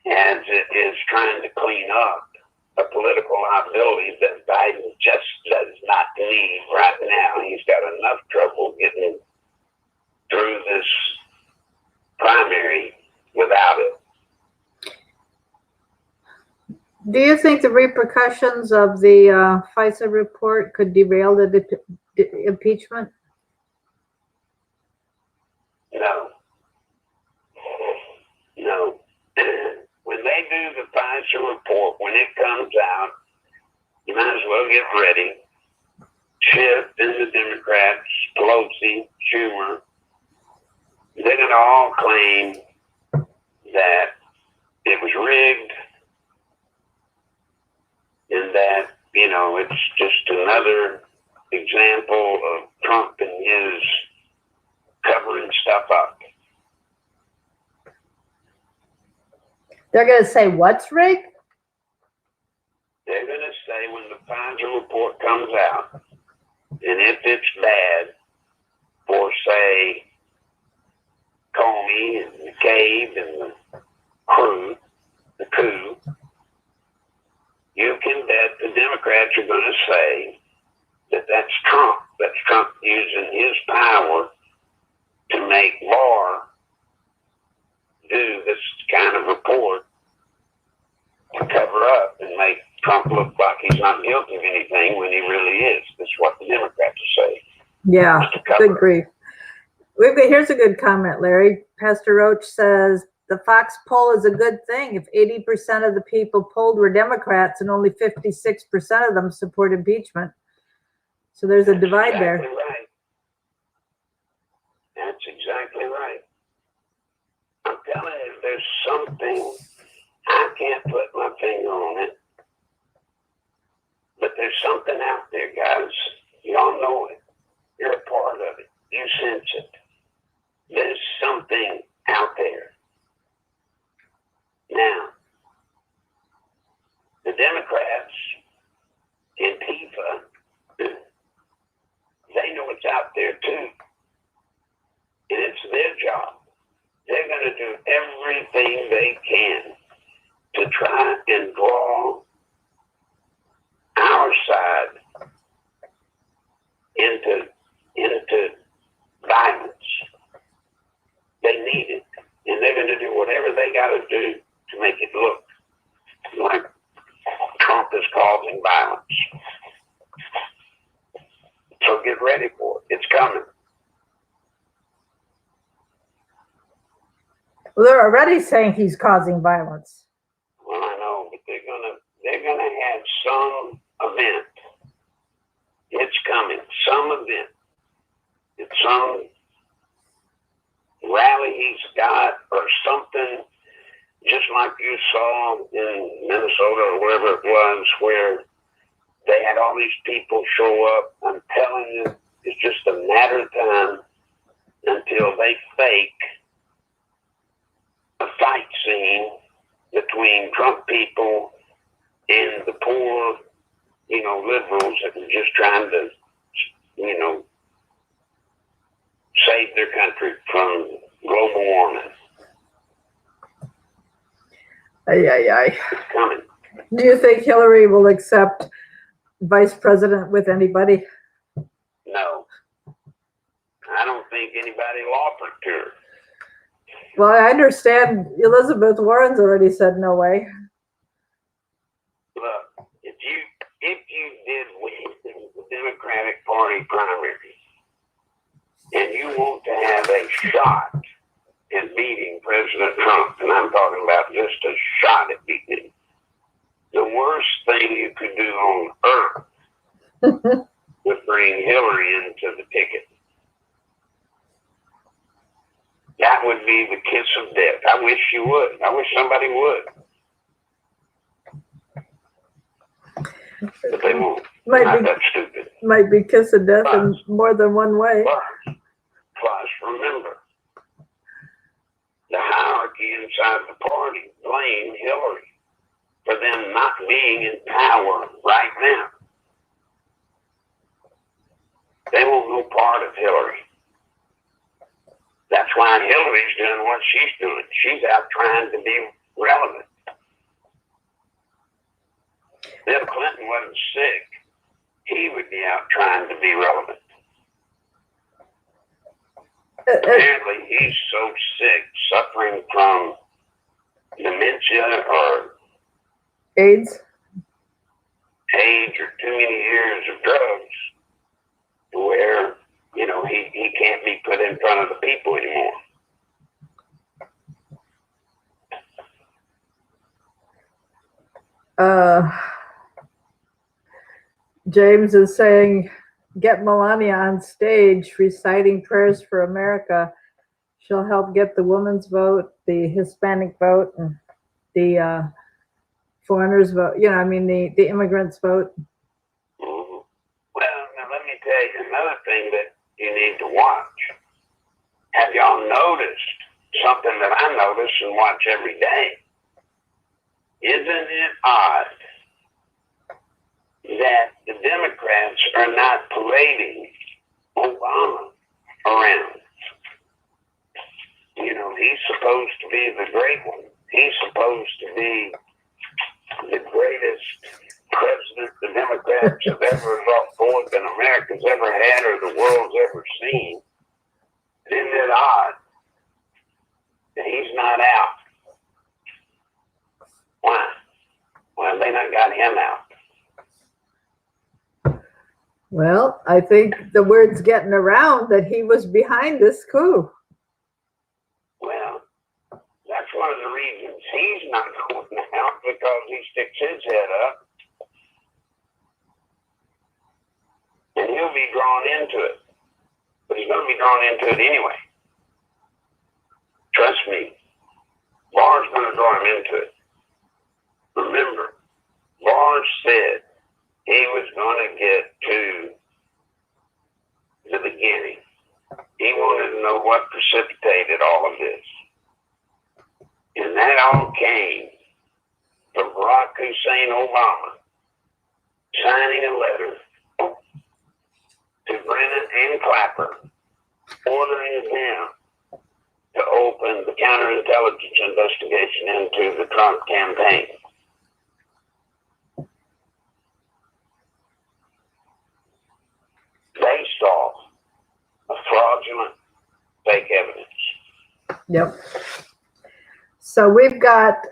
as it is trying to clean up a political liability that Biden just does not need right now. He's got enough trouble getting through this primary without it. Do you think the repercussions of the FISA report could derail the impeachment? do the Pfizer report when it comes out, you might as well get ready. Schiff and the Democrats, Pelosi, Schumer, they're going to all claim that it was rigged and that, it's just another example of Trump and his covering stuff up. They're going to say what's rigged? They're going to say when the Pfizer report comes out, and if it's bad for, say, Comey and McCabe and the coup, you can bet the Democrats are going to say that that's Trump. That's Trump using his power to make Barr do this kind of report to cover up and make Trump look like he's not guilty of anything when he really is. That's what the Democrats say. Yeah, good grief. Here's a good comment, Larry. Pastor Roach says, the Fox poll is a good thing. If 80% of the people polled were Democrats and only 56% of them support impeachment. So there's a divide there. Right. That's exactly right. I'm telling you, there's something, I can't put my finger on it, but there's something out there, guys. Y'all know it. You're a part of it. You sense it. There's something out there. Now, the Democrats, Antifa, they know it's out there too. And it's their job. They're going to do everything they can to try and draw our side into violence. They need it. And they're going to do whatever they got to do to make it look like Trump is causing violence. So get ready for it. It's coming. Well, they're already saying he's causing violence. Well, I know, but they're gonna have some event. It's coming. Some event. It's some rally he's got or something, just like you saw in Minnesota or wherever it was, where they had all these people show up. I'm telling you, it's just a matter of time until they fake a fight scene between Trump people and the poor, liberals that are just trying to, save their country from global warming. It's coming. Do you think Hillary will accept vice president with anybody? No. I don't think anybody will offer to her. Well, I understand Elizabeth Warren's already said no way. Look, if you did win the Democratic Party primary and you want to have a shot at beating President Trump, and I'm talking about just a shot at beating him, the worst thing you could do on earth would bring Hillary into the ticket. That would be the kiss of death. I wish you would. I wish somebody would. But they won't. Not that stupid. Might be kiss of death in more than one way. Plus, remember, the hierarchy inside the party blame Hillary for them not being in power right now. They want no part of Hillary. That's why Hillary's doing what she's doing. She's out trying to be relevant. Bill Clinton wasn't sick. He would be out trying to be relevant. Apparently, he's so sick, suffering from dementia or AIDS or too many years of drugs, where he can't be put in front of the people anymore. James is saying, get Melania on stage reciting prayers for America. She'll help get the women's vote, the Hispanic vote, and the foreigners vote. The immigrants vote. Mhm. Well, now let me tell you another thing that you need to watch. Have y'all noticed something that I notice and watch every day? Isn't it odd that the Democrats are not parading Obama around? He's supposed to be the great one. He's supposed to be the greatest president the Democrats have ever brought forth and America's ever had or the world's ever seen. Isn't it odd that he's not out? Why? Well, they not got him out. Well, I think the word's getting around that he was behind this coup. Well, that's one of the reasons he's not going out, because he sticks his head up and he'll be drawn into it. But he's going to be drawn into it anyway. Trust me. Barr's going to draw him into it. Remember, Barr said he was going to get to the beginning. He wanted to know what precipitated all of this. And that all came from Barack Hussein Obama signing a letter to Brennan and Clapper, ordering them to open the counterintelligence investigation into the Trump campaign. Based off of fraudulent fake evidence. Yep. So we've got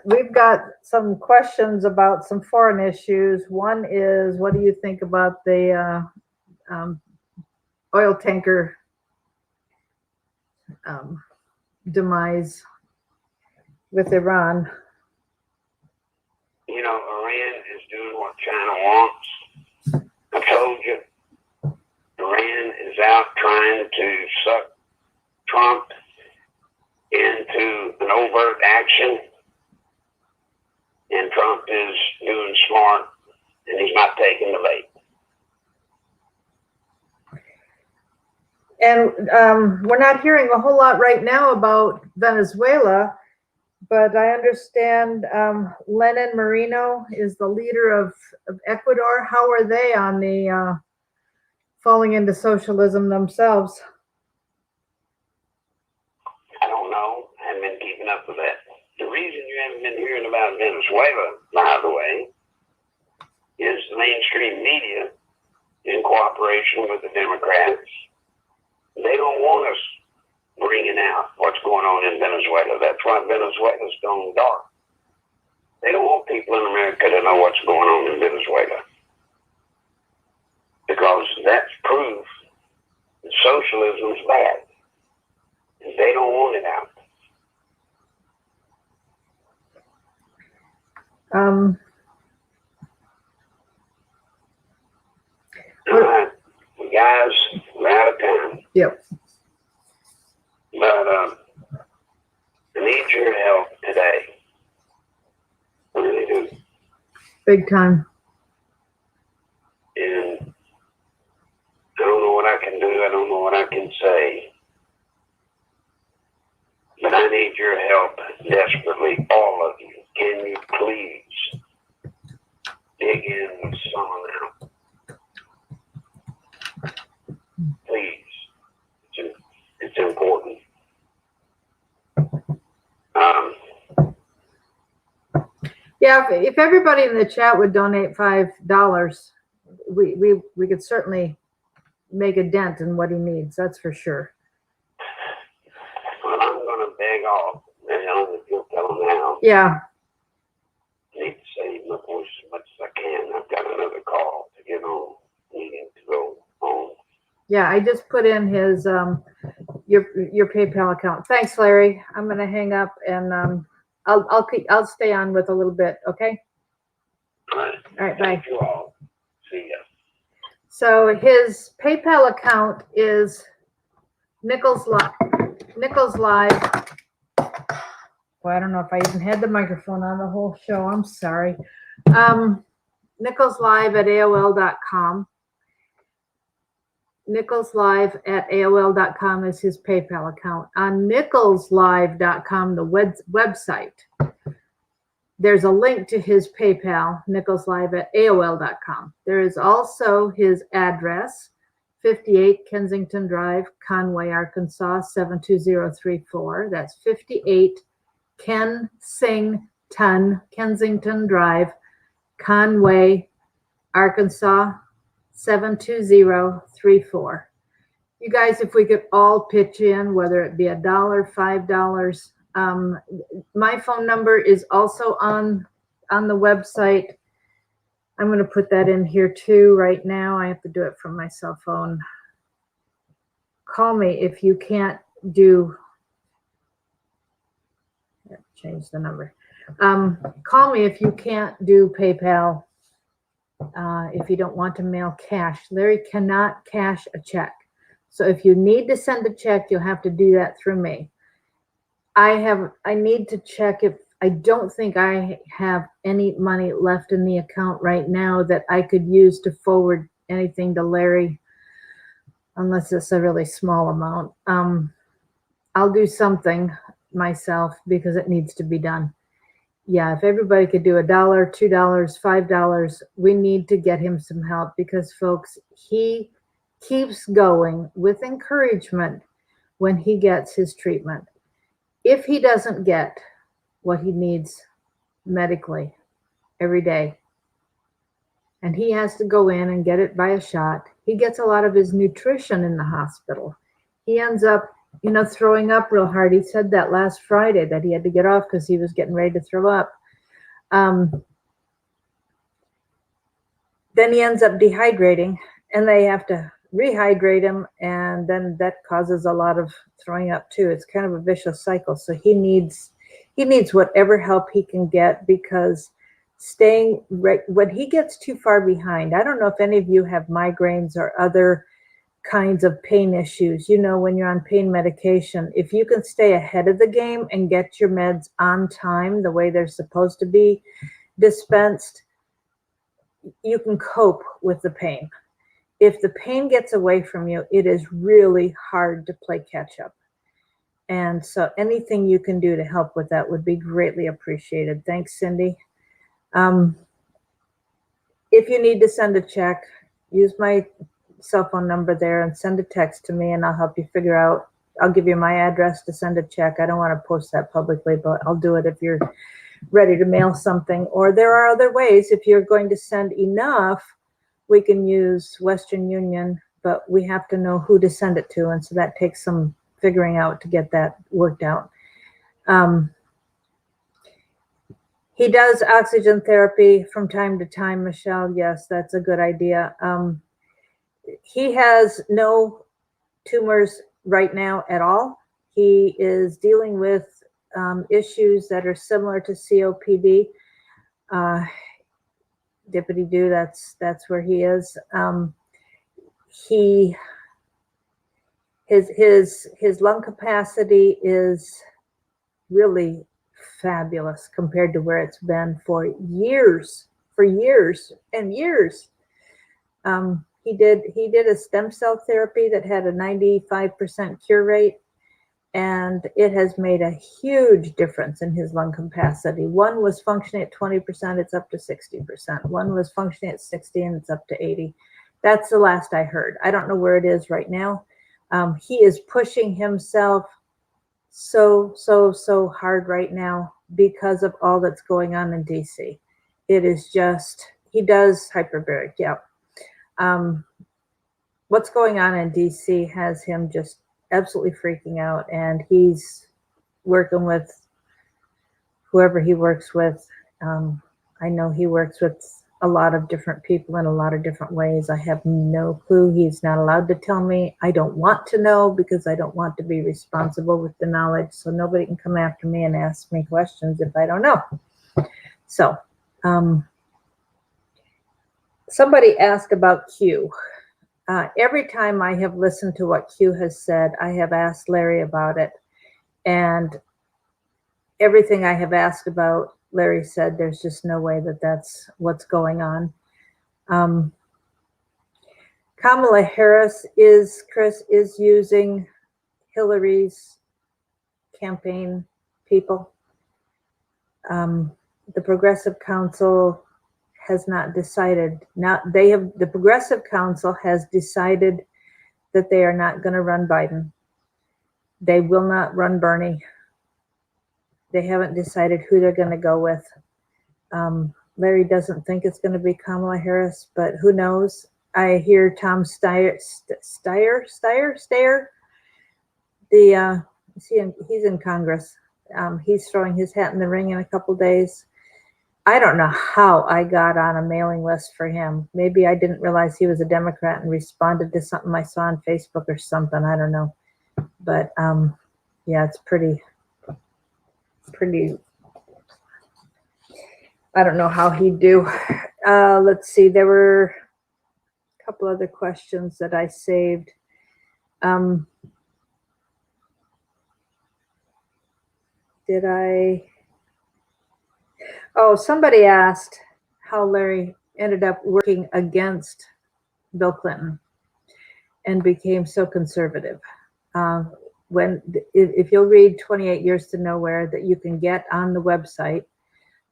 some questions about some foreign issues. One is, what do you think about the oil tanker demise with Iran? Iran is doing what China wants. I told you, Iran is out trying to suck Trump into an overt action, and Trump is doing smart, and he's not taking the bait. And we're not hearing a whole lot right now about Venezuela, but I understand Lenin Moreno is the leader of Ecuador. How are they on the falling into socialism themselves? I don't know. I haven't been keeping up with that. The reason you haven't been hearing about Venezuela, by the way, is the mainstream media, in cooperation with the Democrats, they don't want us bringing out what's going on in Venezuela. That's why Venezuela's gone dark. They don't want people in America to know what's going on in Venezuela, because that's proof that socialism is bad, and they don't want it out. All right, guys, we're out of time. Yep. But I need your help today. I really do. Big time. And I don't know what I can do. I don't know what I can say. But I need your help desperately, all of you. Can you please dig in with someone else? Please. It's important. Yeah, if everybody in the chat would donate $5, we could certainly make a dent in what he needs. That's for sure. Well, I'm going to beg off. And if you'll tell him now. Yeah. I need to save my voice as much as I can. I've got another call to get on. Needing to go home. Yeah, I just put in his your PayPal account. Thanks, Larry. I'm gonna hang up and I'll stay on with a little bit. Okay. right. All right, bye. Thank you all. See ya. So his PayPal account is Nichols Live. Well, I don't know if I even had the microphone on the whole show. I'm sorry. Nichols Live at AOL.com. Nichols Live at AOL.com is his PayPal account. On NicholsLive.com, the website, there's a link to his PayPal, Nichols Live at AOL.com. There is also his address, 58 Kensington Drive, Conway, Arkansas, 72034. That's 58 Kensington Drive, Conway, Arkansas, 72034. You guys, if we could all pitch in, whether it be $1, $5, my phone number is also on the website. I'm going to put that in here too right now. I have to do it from my cell phone. Call me if you can't do, change the number. Call me if you can't do PayPal. If you don't want to mail cash. Larry cannot cash a check. So if you need to send a check, you'll have to do that through me. I need to check if, I don't think I have any money left in the account right now that I could use to forward anything to Larry, unless it's a really small amount. I'll do something myself because it needs to be done. Yeah, if everybody could do $1, $2, $5, we need to get him some help because, folks, he keeps going with encouragement when he gets his treatment. If he doesn't get what he needs medically every day, and he has to go in and get it by a shot, he gets a lot of his nutrition in the hospital. He ends up, throwing up real hard. He said that last Friday that he had to get off because he was getting ready to throw up. Then he ends up dehydrating, and they have to rehydrate him, and then that causes a lot of throwing up too. It's kind of a vicious cycle. So he needs whatever help he can get, because staying right when he gets too far behind. I don't know if any of you have migraines or other kinds of pain issues. When you're on pain medication, if you can stay ahead of the game and get your meds on time the way they're supposed to be dispensed, you can cope with the pain. If the pain gets away from you, it is really hard to play catch up. And so anything you can do to help with that would be greatly appreciated. Thanks, Cindy. If you need to send a check, use my cell phone number there and send a text to me, and I'll help you figure out. I'll give you my address to send a check. I don't want to post that publicly, but I'll do it if you're ready to mail something. Or there are other ways. If you're going to send enough, we can use Western Union, but we have to know who to send it to, and so that takes some figuring out to get that worked out. He does oxygen therapy from time to time, Michelle. Yes, that's a good idea. He has no tumors right now at all. He is dealing with issues that are similar to COPD. Dippity-doo, that's where he is. His lung capacity is really fabulous compared to where it's been for years and years. He did a stem cell therapy that had a 95% cure rate, and it has made a huge difference in his lung capacity. One was functioning at 20%, it's up to 60%. One was functioning at 60, and it's up to 80. That's the last I heard. I don't know where it is right now. He is pushing himself so hard right now because of all that's going on in DC. It is just, he does hyperbaric, yeah. What's going on in DC has him just absolutely freaking out, and he's working with whoever he works with. I know he works with a lot of different people in a lot of different ways. I have no clue. He's not allowed to tell me. I don't want to know because I don't want to be responsible with the knowledge, so nobody can come after me and ask me questions if I don't know. So Somebody asked about Q. Every time I have listened to what Q has said, I have asked Larry about it. And everything I have asked about, Larry said there's just no way that that's what's going on. Kamala Harris is using Hillary's campaign people. The Progressive Council has not decided. Now the Progressive Council has decided that they are not going to run Biden. They will not run Bernie. They haven't decided who they're going to go with. Larry doesn't think it's going to be Kamala Harris, but who knows? I hear Tom Steyer, he's in Congress. He's throwing his hat in the ring in a couple days. I don't know how I got on a mailing list for him. Maybe I didn't realize he was a Democrat and responded to something I saw on Facebook or something. I don't know. But yeah, it's pretty, I don't know how he'd do. Let's see, there were a couple other questions that I saved. Somebody asked how Larry ended up working against Bill Clinton and became so conservative. If you'll read 28 Years to Nowhere that you can get on the website,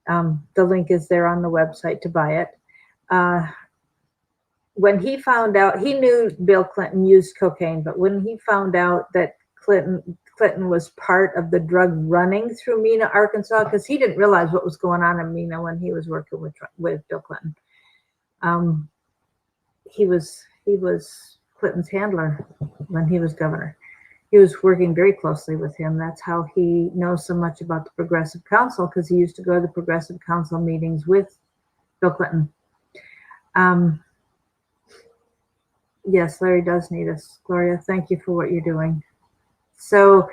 the link is there on the website to buy it. When he found out, he knew Bill Clinton used cocaine, but when he found out that Clinton was part of the drug running through Mena, Arkansas, because he didn't realize what was going on in Mena when he was working with Bill Clinton. He was Clinton's handler when he was governor. He was working very closely with him. That's how he knows so much about the Progressive Council, because he used to go to the Progressive Council meetings with Bill Clinton. Yes, Larry does need us. Gloria, thank you for what you're doing. So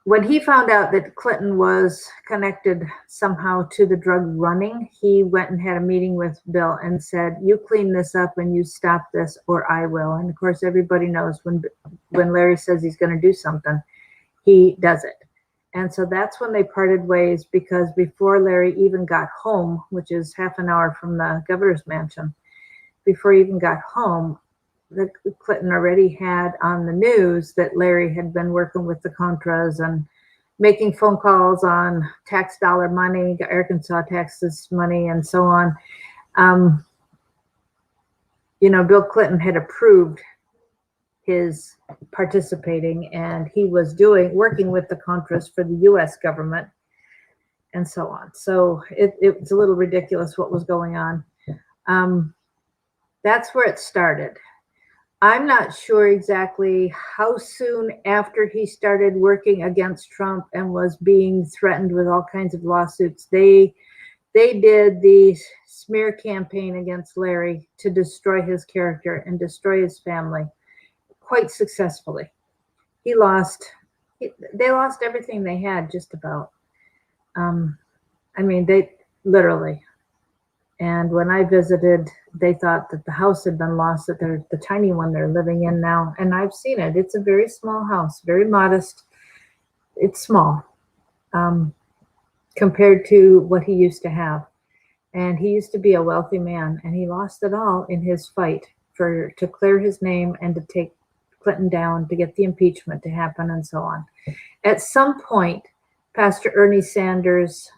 when he found out that Clinton was connected somehow to the drug running, he went and had a meeting with Bill and said, you clean this up and you stop this or I will. And of course, everybody knows when Larry says he's going to do something, he does it. And so that's when they parted ways, because before Larry even got home, which is half an hour from the governor's mansion, before he even got home, Clinton already had on the news that Larry had been working with the Contras and making phone calls on tax dollar money, Arkansas taxes money, and so on. Bill Clinton had approved his participating, and he was working with the Contras for the U.S. government, and so on. So it's a little ridiculous what was going on. That's where it started. I'm not sure exactly how soon after he started working against Trump and was being threatened with all kinds of lawsuits, they did the smear campaign against Larry to destroy his character and destroy his family quite successfully. They lost everything they had, just about. They literally. And when I visited, they thought that the house had been lost, that they're the tiny one they're living in now. And I've seen it. It's a very small house, very modest. It's small compared to what he used to have. And he used to be a wealthy man, and he lost it all in his fight to clear his name and to take Clinton down, to get the impeachment to happen, and so on. At some point, Pastor Ernie Sanders,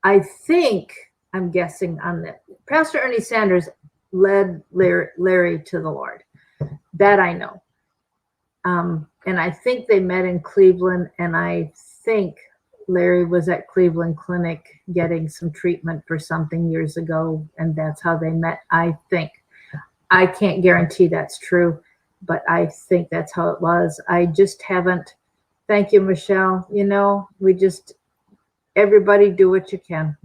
I'm guessing on that, Pastor Ernie Sanders led Larry to the Lord. That I know. And I think they met in Cleveland, and I think Larry was at Cleveland Clinic getting some treatment for something years ago, and that's how they met, I think. I can't guarantee that's true, but I think that's how it was. I just haven't. Thank you, Michelle. Everybody do what you can.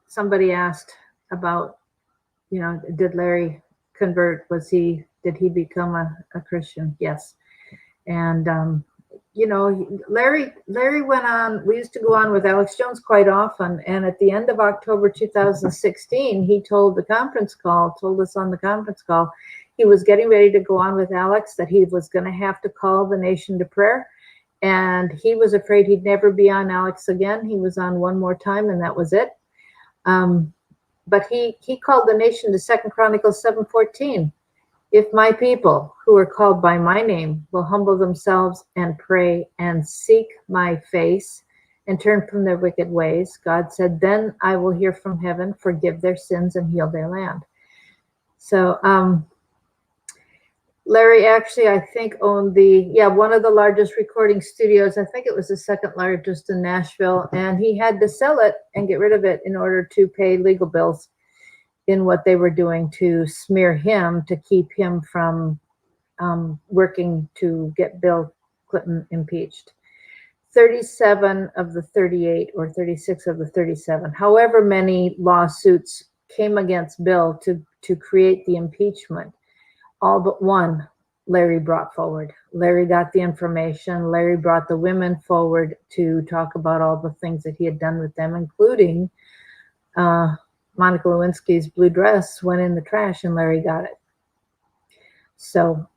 Somebody asked about, did Larry convert? Did he become a Christian? Yes. And you know, Larry went on, we used to go on with Alex Jones quite often. And at the end of October 2016, he told us on the conference call, he was getting ready to go on with Alex, that he was going to have to call the nation to prayer. And he was afraid he'd never be on Alex again. He was on one more time and that was it. But he called the nation to 2 Chronicles 7:14. If my people who are called by my name will humble themselves and pray and seek my face and turn from their wicked ways, God said, then I will hear from heaven, forgive their sins and heal their land. So Larry actually, I think, owned one of the largest recording studios. I think it was the second largest in Nashville, and he had to sell it and get rid of it in order to pay legal bills in what they were doing to smear him, to keep him from working to get Bill Clinton impeached. 37 of the 38 or 36 of the 37, however many lawsuits came against Bill to create the impeachment, all but one Larry brought forward. Larry got the information. Larry brought the women forward to talk about all the things that he had done with them, including Monica Lewinsky's blue dress went in the trash and Larry got it. So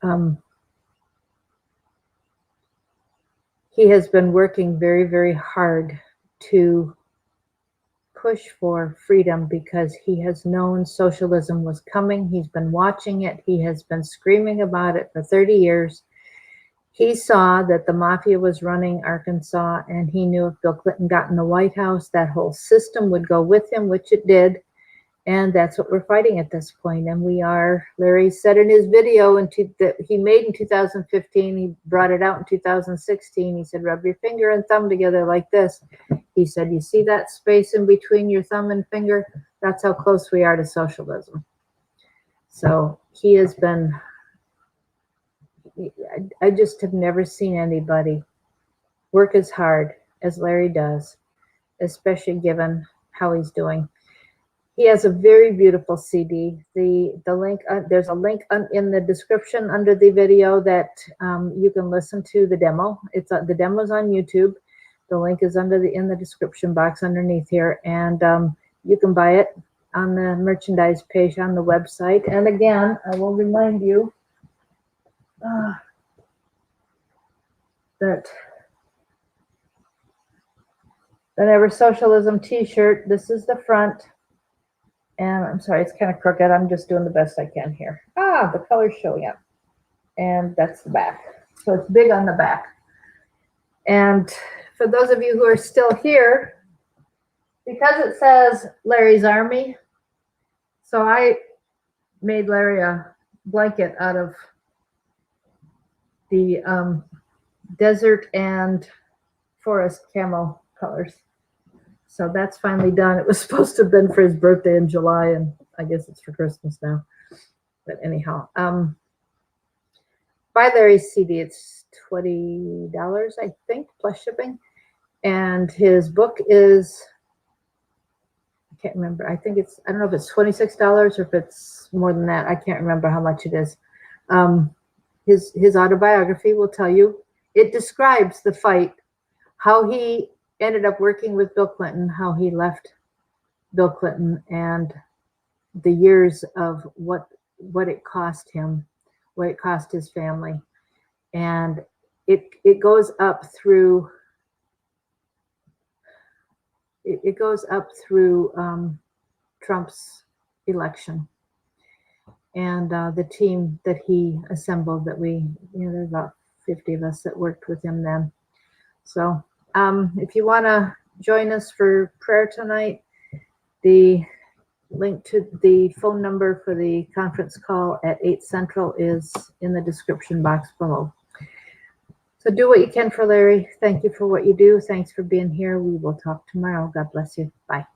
he has been working very, very hard to push for freedom because he has known socialism was coming. He's been watching it. He has been screaming about it for 30 years. He saw that the mafia was running Arkansas, and he knew if Bill Clinton got in the White House, that whole system would go with him, which it did. And that's what we're fighting at this point. And we are, Larry said in his video that he made in 2015, he brought it out in 2016. He said, rub your finger and thumb together like this. He said, you see that space in between your thumb and finger? That's how close we are to socialism. So he has been, I just have never seen anybody work as hard as Larry does, especially given how he's doing. He has a very beautiful CD. The link, there's a link in the description under the video that you can listen to the demo. The demo's on YouTube. The link is in the description box underneath here, and you can buy it on the merchandise page on the website. And again, I will remind you that the Never Socialism t-shirt, this is the front. And I'm sorry, it's kind of crooked. I'm just doing the best I can here. The color's showing up. And that's the back. So it's big on the back. And for those of you who are still here, because it says Larry's Army, so I made Larry a blanket out of the desert and forest camo colors. So that's finally done. It was supposed to have been for his birthday in July, and I guess it's for Christmas now. But anyhow, buy Larry's CD. It's $20, I think, plus shipping. And his book is, I can't remember. I don't know if it's $26 or if it's more than that. I can't remember how much it is. His autobiography will tell you. It describes the fight, how he ended up working with Bill Clinton, how he left Bill Clinton, and the years of what it cost him, what it cost his family. And it goes up through Trump's election, and the team that he assembled, that there's about 50 of us that worked with him then. So if you want to join us for prayer tonight, the link to the phone number for the conference call at 8 Central is in the description box below. So do what you can for Larry. Thank you for what you do. Thanks for being here. We will talk tomorrow. God bless you. Bye.